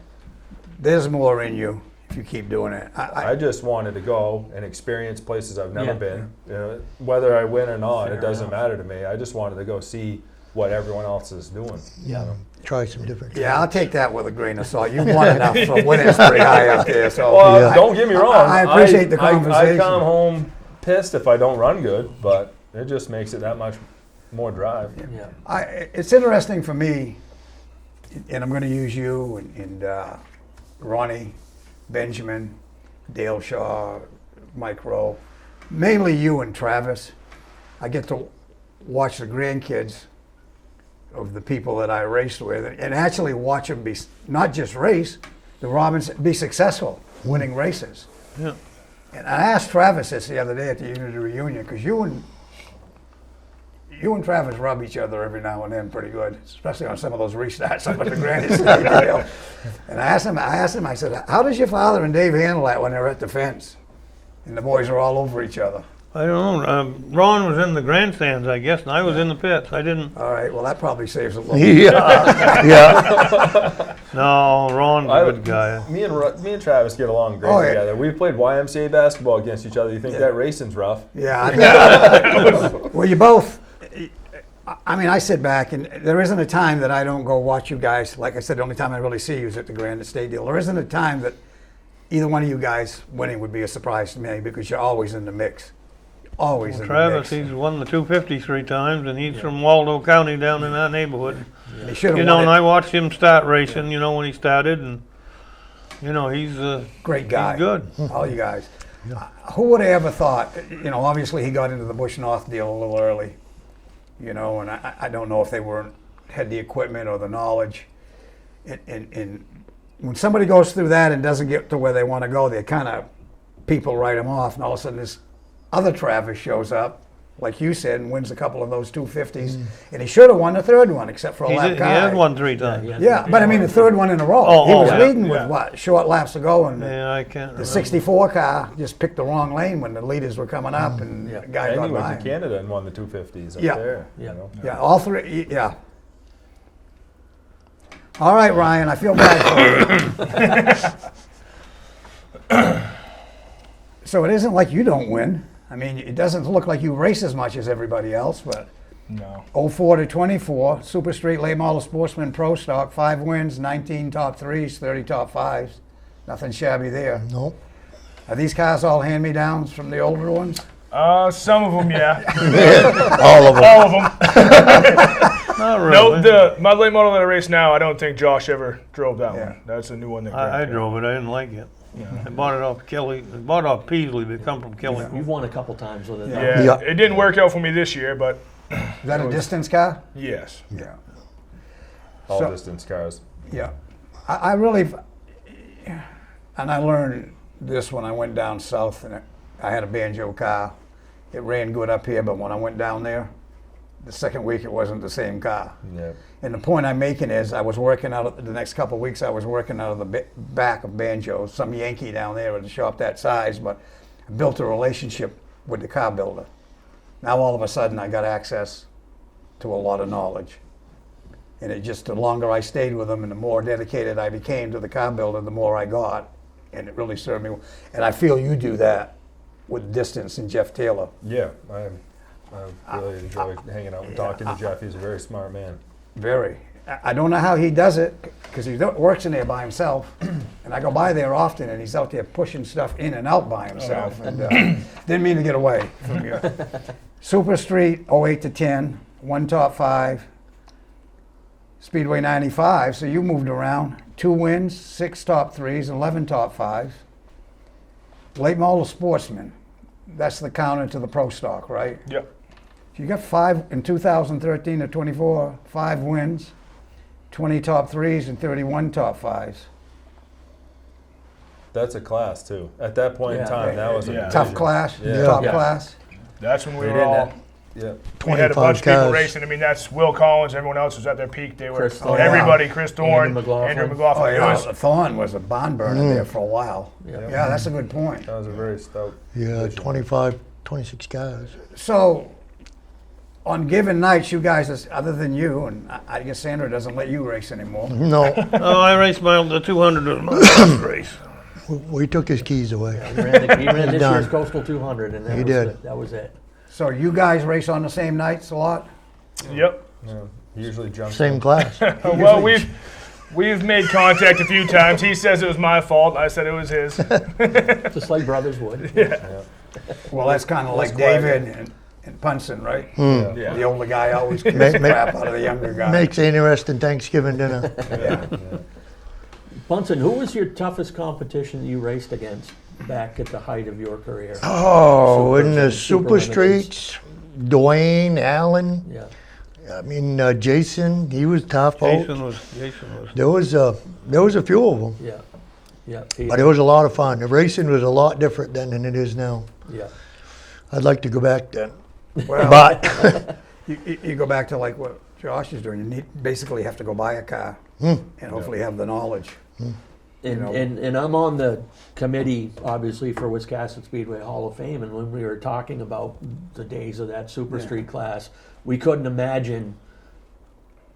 There's more in you if you keep doing it. I just wanted to go and experience places I've never Yeah. been. You know, whether I win or not, Fair it doesn't enough. matter to me. I just wanted to go see what everyone else is doing. Yeah. Try some different. Yeah, I'll take that with a grain of salt. You've won enough, so winning's pretty high up there. So Well, Yeah. don't get me wrong. I appreciate the I conversation. come home pissed if I don't run good, but it just makes it that much more drive. Yeah. It's interesting for me, and I'm going to use you and Ronnie, Benjamin, Dale Shaw, Mike Rowe. mainly you and Travis. I get to watch the grandkids of the people that I raced with, and actually watch them be not just race, the Robins be successful, winning races. Yeah. And I asked Travis this the other day at the Unity reunion, because you and Travis rub each other every now and then pretty good, especially on some of those restarts up at the Granite State Trail. And I asked him, I said, how does your father and Dave handle that when they're at the fence and the boys are all over each other? I don't know. Ron was in the grandstands, I guess, and I was in the pits. I didn't. All right, well, that probably saves a little. Yeah, yeah. No, Ron's a good guy. Me and Travis get along great Oh, yeah. together. We played YMCA basketball against each other. You think that racing's rough? Yeah. Well, you both. I mean, I sit back, and there isn't a time that I don't go watch you guys. Like I said, the only time I really see you is at the Granite State deal. There isn't a time that either one of you guys winning would be a surprise to me, because you're always in the mix. Always in the Travis, mix. he's won the 250 3 times, and he's from Waldo County down in that neighborhood. And he should have You know, won and it. I watched him start racing, you know, when he started, and, you know, he's Great guy. he's good. All you guys. Who would have ever thought, you know, obviously he got into the Bush North deal a little early, you know, and I don't know if they had the equipment or the knowledge. And when somebody goes through that and doesn't get to where they want to go, they kind of, people write them off, and all of a sudden this other Travis shows up, like you said, and wins a couple of those 250s. And he should have won the third one, except for a He lap has guy. won 3 times. Yeah, but I mean the third one in a row. Oh, he was yeah. leading with Yeah. what, short laps to go, and Yeah, I can't the remember. 64 car just picked the wrong lane when the leaders were coming up, and the guy And got he went by to him. Canada and won the 250s up Yeah. there. Yeah. You know? Yeah, all three. Yeah. All right, Ryan. I feel bad for you. So it isn't like you don't win. I mean, it doesn't look like you race as much as everybody else, but No. 04 to 24, Super Street Late Model Sportsman Pro Stock, 5 wins, 19 top 3s, 30 top 5s. Nothing shabby there. Nope. Are these cars all hand-me-downs from the older ones? Some of them, yeah. All of them. All of them. Not really. No, my late model that I race now, I don't think Josh ever drove that Yeah. one. That's a new one that I Greg drove it. I didn't like it. I bought it off Kelly. I bought it off Peasley, but it come from Kelly. You've won a couple times with it. Yeah. Yeah, Yeah. it didn't work out for me this year, but Is that a distance car? yes. Yeah. All So- distance cars. Yeah, I really, and I learned this when I went down south, and I had a banjo car. It ran good up here, but when I went down there, the second week it wasn't the same car. Yeah. And the point I'm making is, I was working out of the next couple of weeks. I was working out of the back of banjos, some Yankee down there at a shop that size, but I built a relationship with the car builder. Now all of a sudden I got access to a lot of knowledge. And it just, the longer I stayed with them and the more dedicated I became to the car builder, the more I got. And it really served me. And I feel you do that with Distance and Jeff Taylor. Yeah. I really enjoy hanging out and talking to Jeff. He's a very smart man. Very. I don't know how he does it, because he works in there by himself. And I go by there often, and he's out there pushing stuff in and out by himself. And didn't mean to get away from you. Super Street, 08 to 10, 1 top 5. Speedway 95, so you moved around. 2 wins, 6 top 3s, 11 top 5s. Late model sportsman, that's the counter to the pro stock, right? Yep. You got 5 in 2013 to 24, 5 wins, 20 top 3s, and 31 top 5s. That's a class too. At that point in Yeah. time, that was a Yeah. Tough division. class, Yeah. top Yeah. class. That's when we They were didn't all. have- Yeah. We had a 25 bunch of people cars. racing. I mean, that's Will Collins. Everyone else was at their peak. They were Chris Thorne. everybody. Chris Thorne, Andrew McLaughlin. Andrew McLaughlin. Oh It yeah, was- Thorne was a barn burner there for a while. Yeah. Yeah, that's a good point. That was a very stout. Yeah, division. 25, 26 cars. So, on given nights, you guys, other than you, and I guess Sandra doesn't let you race anymore. No, Oh, I raced the 200 was my last race. we took his keys away. He ran this done. year's Coastal 200, and that He was did. it. That was it. So you guys race on the same nights a lot? Yep. Yeah. He usually jumps. Same in. class. Well, we've made contact a few times. He says it was my fault. I said it was his. Just like brothers would. Well, that's kind of like quiet. David and Punson, right? Yeah. The older guy always kicks Ma- the ma- crap out of the younger guy. Makes an interesting Thanksgiving dinner. Yeah. Bunsen, who was your toughest competition that you raced against? back at the height of your career? Oh, in the Super super Renegades. streets, Dwayne, Allen. Yeah, I mean, Jason, he was tough. Jason was. There was a few of them, yeah, yeah. but it was a lot of fun. The racing was a lot different then than it is now. Yeah. I'd like to go back then, Well, but you go back to like what Josh is doing. You basically have to go buy a car and hopefully have the knowledge. And, know. and I'm on the committee, obviously, for Wiscasset Speedway Hall of Fame, and when we were talking about the days of that Super Street class, we couldn't imagine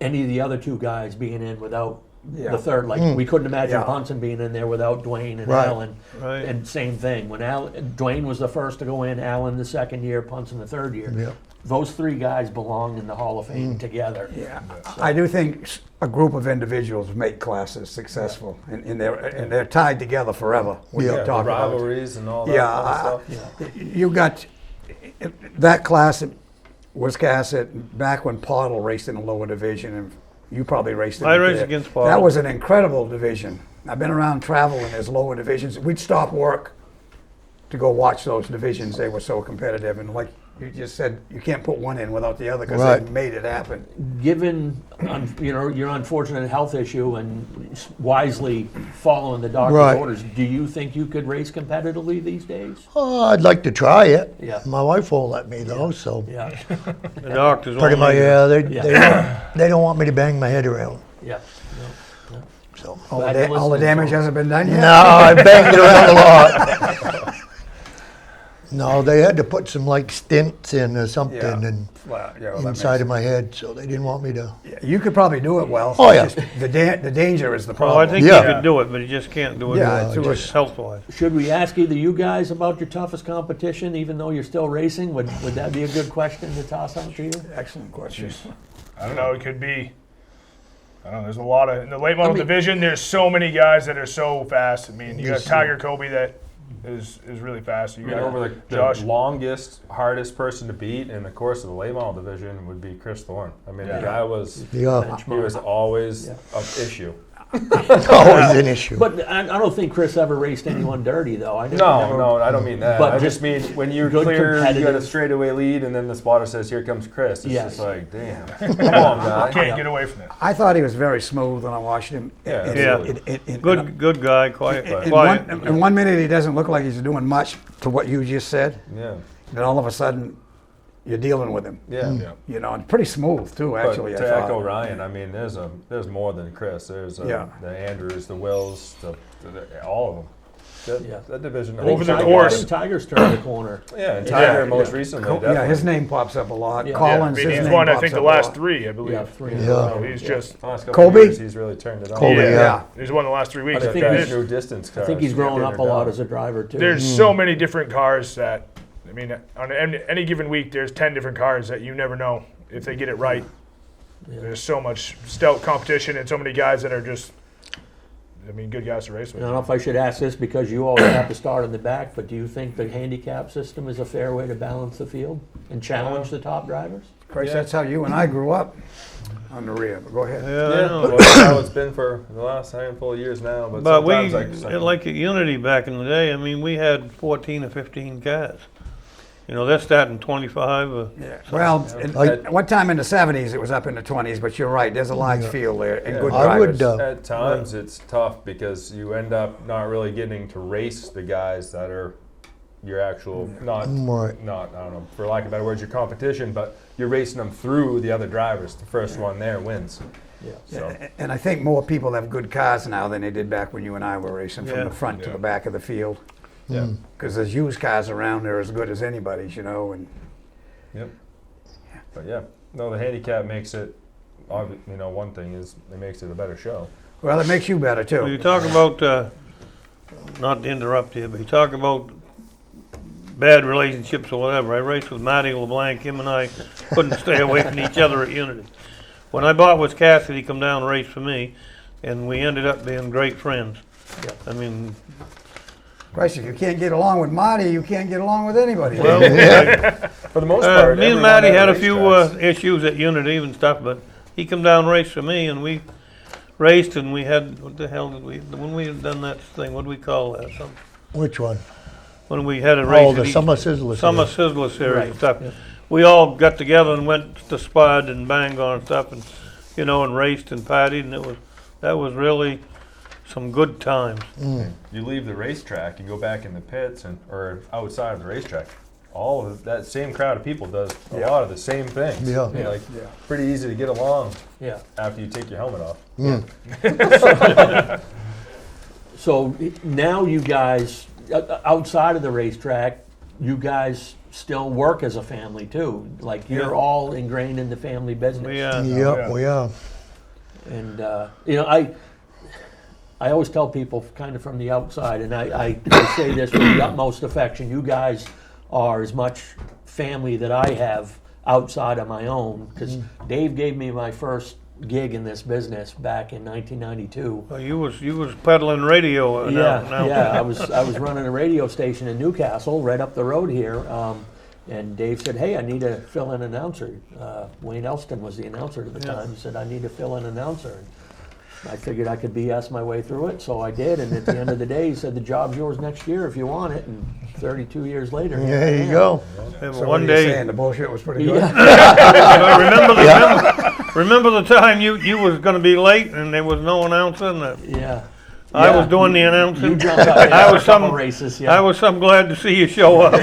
any of the other two guys being in without the third. Like, we couldn't imagine Yeah. Bunsen being in there without Dwayne and Right. Alan. Right. And same thing, when Dwayne was the first to go in, Alan the second year, Bunsen the third year. Yeah. Those three guys belong in the Hall of Fame together. Yeah, I do think a group of individuals make classes successful, and they're tied together forever. When Yeah. you The talk about it. rivalries and all that Yeah, kind of stuff. You got that class at Wiscasset back when Pottle raced in the lower division, and you probably raced in I it raced there. against That Pottle. was an incredible division. I've been around traveling as lower divisions. We'd stop work to go watch those divisions. They were so competitive, and like you just said, you can't put one in without the other because Right. they made it happen. Given your unfortunate health issue and wisely following the doctor's Right. orders, do you think you could race competitively these days? I'd like to try it. Yeah. My wife won't let me though, so Yeah, The doctors. pretty won't much, let you. they don't want me to bang my head around. yeah. So All Glad the, you're all the listening, damage so- hasn't been done yet. no, I banged it around a lot. No, they had to put some like stints in or something Yeah. and Well, yeah, well, that inside makes of my head, so they didn't want me to. sense. You could probably do it well. Oh, yeah. It's just the danger is the Well, problem. I think Yeah. you could do it, but you just can't do it. Yeah, it's just health-wise. Should we ask either you guys about your toughest competition, even though you're still racing? Would that be a good question to toss out to you? Excellent question. I don't know. It could be. I don't know. There's a lot of in the late model division. There's so many guys that are so fast. I mean, you got Tiger Kobe that is really fast. You I mean, got over the Josh. longest, hardest person to beat in the course of the late model division would be Chris Thorne. I mean, Yeah. the guy was, Yeah, he was always an issue. always an issue. But I don't think Chris ever raced anyone dirty, though. I No, I don't mean that. But I just mean when you're good clear, you got a competitive- straightaway lead, and then the spotter says, "Here comes Chris." It's Yes. just like, damn, come on, guy. Can't get away from it. I thought he was very smooth when I watched him. Yeah, And- absolutely. and- Good guy, quiet. In quiet. in 1 minute, he doesn't look like he's doing much to what you just said. Yeah, Then all of a sudden, you're dealing with him. yeah. You know, and pretty smooth too. Actually, But I to thought. echo Ryan, I mean, there's more than Chris. There's Yeah. the Andrews, the Wills, all of them. Yeah. That division. I think Over the Tiger- course. I think Tiger's turned the corner. Yeah, and Tiger Yeah, most yeah. recently. Yeah, definitely. his name pops up a lot. Yeah. Collins, I mean, his he's name won. I pops think the up a last lot. three. I believe. Yeah, three. Yeah. So he's just. The last couple Kobe? of years, he's really turned it on. Kobe, Yeah. He's won the last 3 weeks. But I think that he's- new distance I cars, think he's growing getting up her a lot down. as a driver too. There's so many different cars that, I mean, on any given week, there's 10 different cars that you never know if they get it right. There's so much stout competition and so many guys that are just, I mean, good guys to race I with. don't know if I should ask this because you always have to start in the back, but do you think the handicap system is a fair way to balance the field and challenge the top drivers? Christ, Yeah. that's how you and I grew up on the rear. But go ahead. Yeah, I Yeah, know. well, that's how it's been for the last handful of years now. But, But we, sometimes like at Unity back in the day, I mean, we had 14 or 15 cars. You know, they're starting 25. Well, Like- one time in the 70s, it was up in the 20s. But you're right. There's a large field there and Yeah. good I would, drivers. at times it's tough because you end up not really getting to race the guys that are your actual not Right. I don't know, for lack of better words, your competition, but you're racing them through the other drivers. The first one there wins. Yeah. So And I think more people have good cars now than they did back when you and I were racing from Yeah. the front to Yeah. the back of the field. yeah, Because there's used cars around there as good as anybody's, you know. And yep. But yeah, no, the handicap makes it. You know, one thing is it makes it a better show. well, it makes you better Well, you too. talk about, not to interrupt you, but you talk about bad relationships or whatever. I raced with Matty LeBlanc. Him and I couldn't stay away from each other at Unity. When I bought Wiscasset, he come down and raced for me, and we ended up being great friends. Yeah. I mean, Christ, if you can't get along with Marty, you can't get along with anybody. well, For the most part, me and everyone Matty at had a the few racetracks- issues at Unity and stuff, but he come down and raced for me, and we raced, and we had, what the hell did we, when we had done that thing, what do we call that? Which one? when we had a race. Oh, at the East- Summer Sizzler. Summer Series. Sizzler series Right, and stuff. yeah. We all got together and went to Spud and Bangor and stuff, and and raced and partied, and that was really some good times. You leave the racetrack, you go back in the pits or outside of the racetrack. All of that same crowd of people does a lot of the same things. Yeah. I mean, like pretty easy to get along Yeah. after you take your helmet off. So now you guys, outside of the racetrack, you guys still work as a family too. Like you're Yeah. all ingrained in the family business. We, Yep, we are. And I always tell people kind of from the outside, and I say this with the utmost affection, you guys are as much family that I have outside of my own, because Dave gave me my first gig in this business back in 1992. well, you was peddling radio. Yeah, I was running a radio station in Newcastle, right up the road here, and Dave said, "Hey, I need a fill-in announcer." Wayne Elston was the announcer at the time. He said, "I need a fill-in announcer." And I figured I could BS my way through it, so I did. And at the end of the day, he said, "The job's yours next year if you want it." And 32 years later, here I There you am. go. And So one what are you day, saying, the bullshit was pretty good? Yeah, remember the time you was going to be late and there was no announcer, and yeah. I Yeah. was doing the You announcing. jumped up. I Yeah, was a couple some- races. Yeah. I was some glad to see you show up.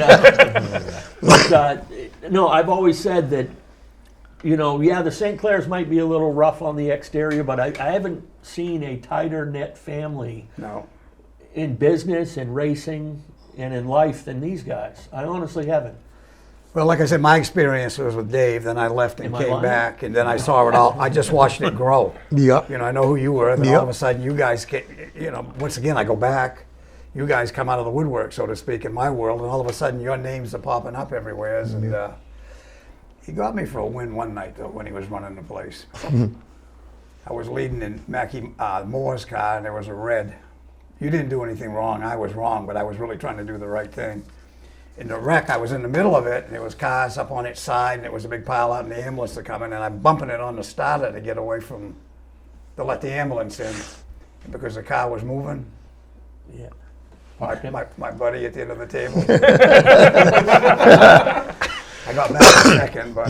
But, no, I've always said that, the St. Clairs might be a little rough on the exterior, but I haven't seen a tighter knit family No. in business and racing and in life than these guys. I honestly haven't. Well, like I said, my experience was with Dave, then I left and Am I came lying? back, and then I saw it all. I just watched it grow. Yep. I know who you were, and then all Yep. of a sudden you guys came, once again, I go back, you guys come out of the woodwork, so to speak, in my world, and all of a sudden your names are popping up everywhere. And he got me for a win one night, though, when he was running the place. I was leading in Mackie Moore's car, and there was a red. You didn't do anything wrong, I was wrong, but I was really trying to do the right thing. In the wreck, I was in the middle of it, and there was cars up on its side, and there was a big pile out, and the ambulance are coming, and I'm bumping it on the starter to get away from, to let the ambulance in, and because the car was moving. Yeah. My buddy at the end of the table. I got back in a second, but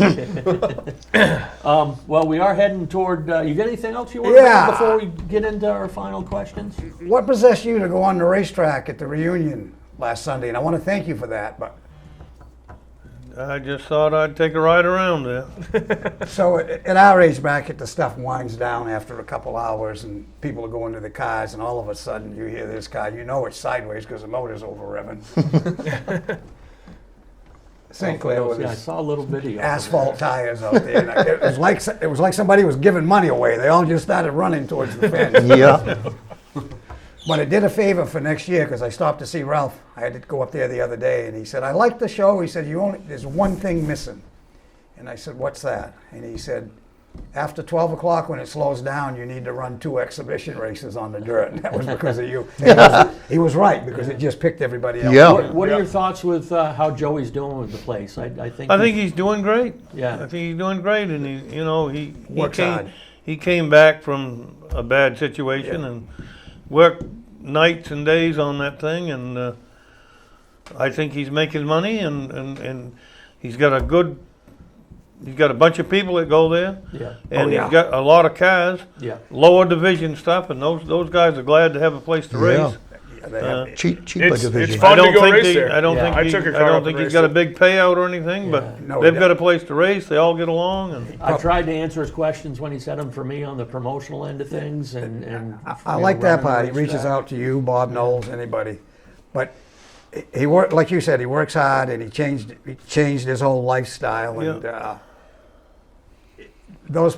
Well, we are heading toward. You got anything else you want Yeah. to before we get into our final questions? what possessed you to go on the racetrack at the reunion last Sunday? And I want to thank you for that. But I just thought I'd take a ride around there. so at our age bracket, the stuff winds down after a couple hours, and people are going to the cars, and all of a sudden you hear this car. You know it's sideways because the motor's over revving. St. Clair with Yeah, I his saw a little video. asphalt tires out there. And it was like somebody was giving money away. They all just started running towards the fence. Yeah. But it did a favor for next year because I stopped to see Ralph. I had to go up there the other day, and he said, "I like the show." He said, "There's one thing missing." And I said, "What's that?" And he said, "After 12 o'clock when it slows down, you need to run 2 exhibition races on the dirt." And that was because of you. And he was right, because it just picked everybody else. Yeah. What are your thoughts with how Joey's doing with the place? I think. I think he's doing great. Yeah. I think he's doing great, and he Works hard. he came back from a bad situation and worked nights and days on that thing, and I think he's making money, and he's got a bunch of people that go there, Yeah. and yeah. he's got a lot of cars, Yeah. lower division stuff, and those guys are glad to have a place to Yeah. race. Yeah, they have- Cheaper It's division. fun. I don't to go think race he, there. I don't Yeah. think I he, took a I car don't up think and he's got a raced big payout or anything, Yeah. but No, they've he got a place to race. They all get along, and I tried to answer his questions when he said them for me on the promotional end of things, and I like that running part. the He reaches racetrack. out to you, Bob Knowles, anybody. But he worked, like you said, he works hard, and he changed his whole lifestyle. And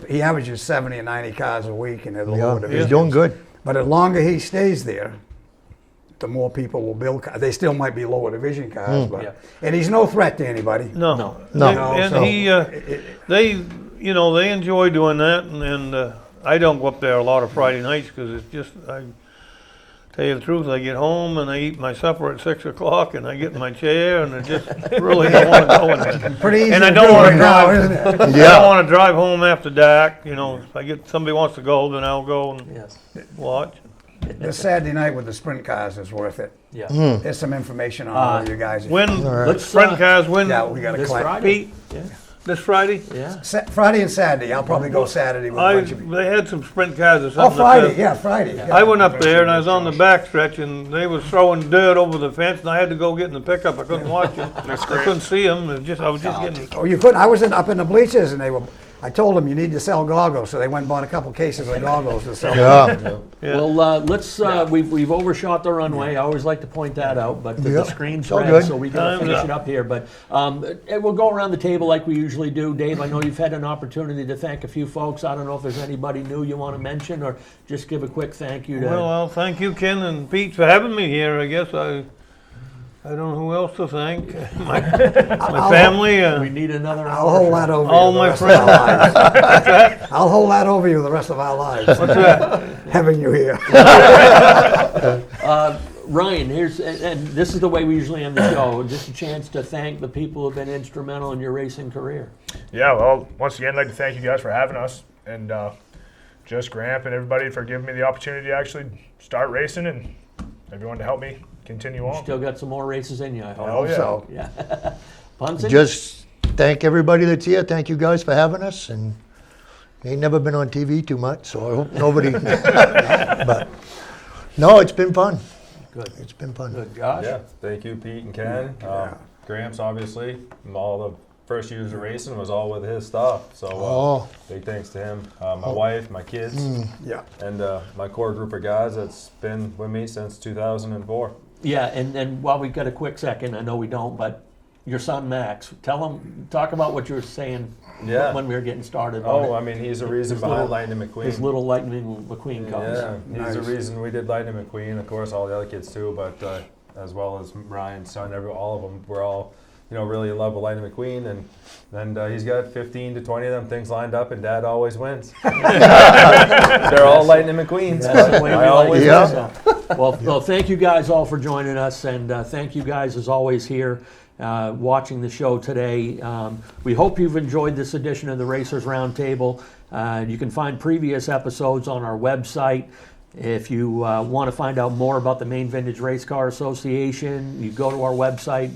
he averages 70 or 90 cars a week in the lower Yeah, division. he's doing good. But the longer he stays there, the more people will build cars. They still might be lower division cars, but Yeah. and he's no threat to anybody. no, No. No. And So- they enjoy doing that, and I don't go up there a lot of Friday nights because it's just tell you the truth, I get home and I eat my supper at 6 o'clock and I get in my chair and I just really don't want to go in there. Pretty easy And I to don't do wanna right now, drive. isn't it? I don't Yeah. want to drive home after dark. If I get somebody wants to go, then I'll go and Yes. watch. This Saturday night with the sprint cars is worth it. Yeah. There's some information on all you guys. When, Let's, sprint cars, when, Yeah, we got to This collect. Friday. Pete, Yeah. this Friday? Yeah. Friday and Saturday. I'll probably go Saturday with a bunch of you. They had some sprint cars or Oh, something. Friday, yeah, Friday. Yeah. I went up there and I was on the back stretch and they was throwing dirt over the fence and I had to go get in the pickup. I couldn't watch them. I couldn't see them. I was just getting. Oh, you couldn't. I was up in the bleachers, and I told them you need to sell goggles, so they went and bought a couple cases of goggles to sell. Yeah. Yeah. Well, let's. We've overshot the runway. I always like to point that out, but the Yeah. screen's It's all red, good. so we can Time's finish up. it up here. But we'll go around the table like we usually do. Dave, I know you've had an opportunity to thank a few folks. I don't know if there's anybody new you want to mention, or just give a quick thank you to. Well, thank you, Ken and Pete, for having me here. I guess I don't know who else to thank. My family. we need another I'll hour. hold that over All you the my rest of our lives. I'll hold that over you the rest of our lives. What's that? Having you here. Ryan, and this is the way we usually end the show. Just a chance to thank the people who've been instrumental in your racing career. Yeah, well, once again, I'd like to thank you guys for having us, and just Gramp and everybody for giving me the opportunity to actually start racing, and everyone to help me continue on. Still got some more races in you, I hope. Oh, yeah. So, Yeah. Punson? Just thank everybody that's here. Thank you guys for having us. And ain't never been on TV too much, so I hope nobody. But no, it's been fun. Good. It's been fun. Good. Josh? Yeah, thank you, Pete and Ken. Gramps, obviously, all the first years of racing was all with his stuff. So Oh. big thanks to him. My wife, my kids, yeah. and my core group of guys that's been with me since 2004. Yeah, and while we got a quick second, I know we don't, but your son Max, talk about what you were saying Yeah. when we were getting started. Oh, on I mean, he's the reason His behind little- Lightning it. McQueen. His little Lightning McQueen comes. Yeah, he's the Nice. reason we did Lightning McQueen. Of course, all the other kids too, but as well as Ryan's son, all of them. We're all, really in love with Lightning McQueen, and he's got 15 to 20 of them things lined up, and Dad always wins. They're all Lightning McQueens. That's the but way we I like always it. Yeah. So, well, thank you guys all for joining us, and thank you guys as always here watching the show today. We hope you've enjoyed this edition of the Racers Roundtable. You can find previous episodes on our website. If you want to find out more about the Maine Vintage Race Car Association, you go to our website,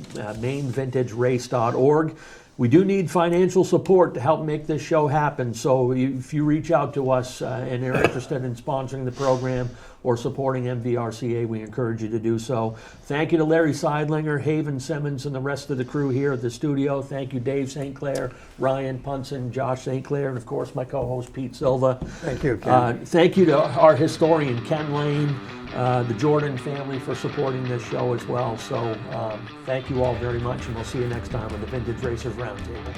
mainvintagerace.org. We do need financial support to help make this show happen, so if you reach out to us and are interested in sponsoring the program or supporting MVRCA, we encourage you to do so. Thank you to Larry Seidlinger, Haven Simmons, and the rest of the crew here at the studio. Thank you, Dave St. Clair, Ryan Punson, Josh St. Clair, and of course my co-host Pete Silva. Thank you, Ken. Thank you to our historian Ken Lane, the Jordan family for supporting this show as well. So thank you all very much, and we'll see you next time on the Vintage Racers Roundtable.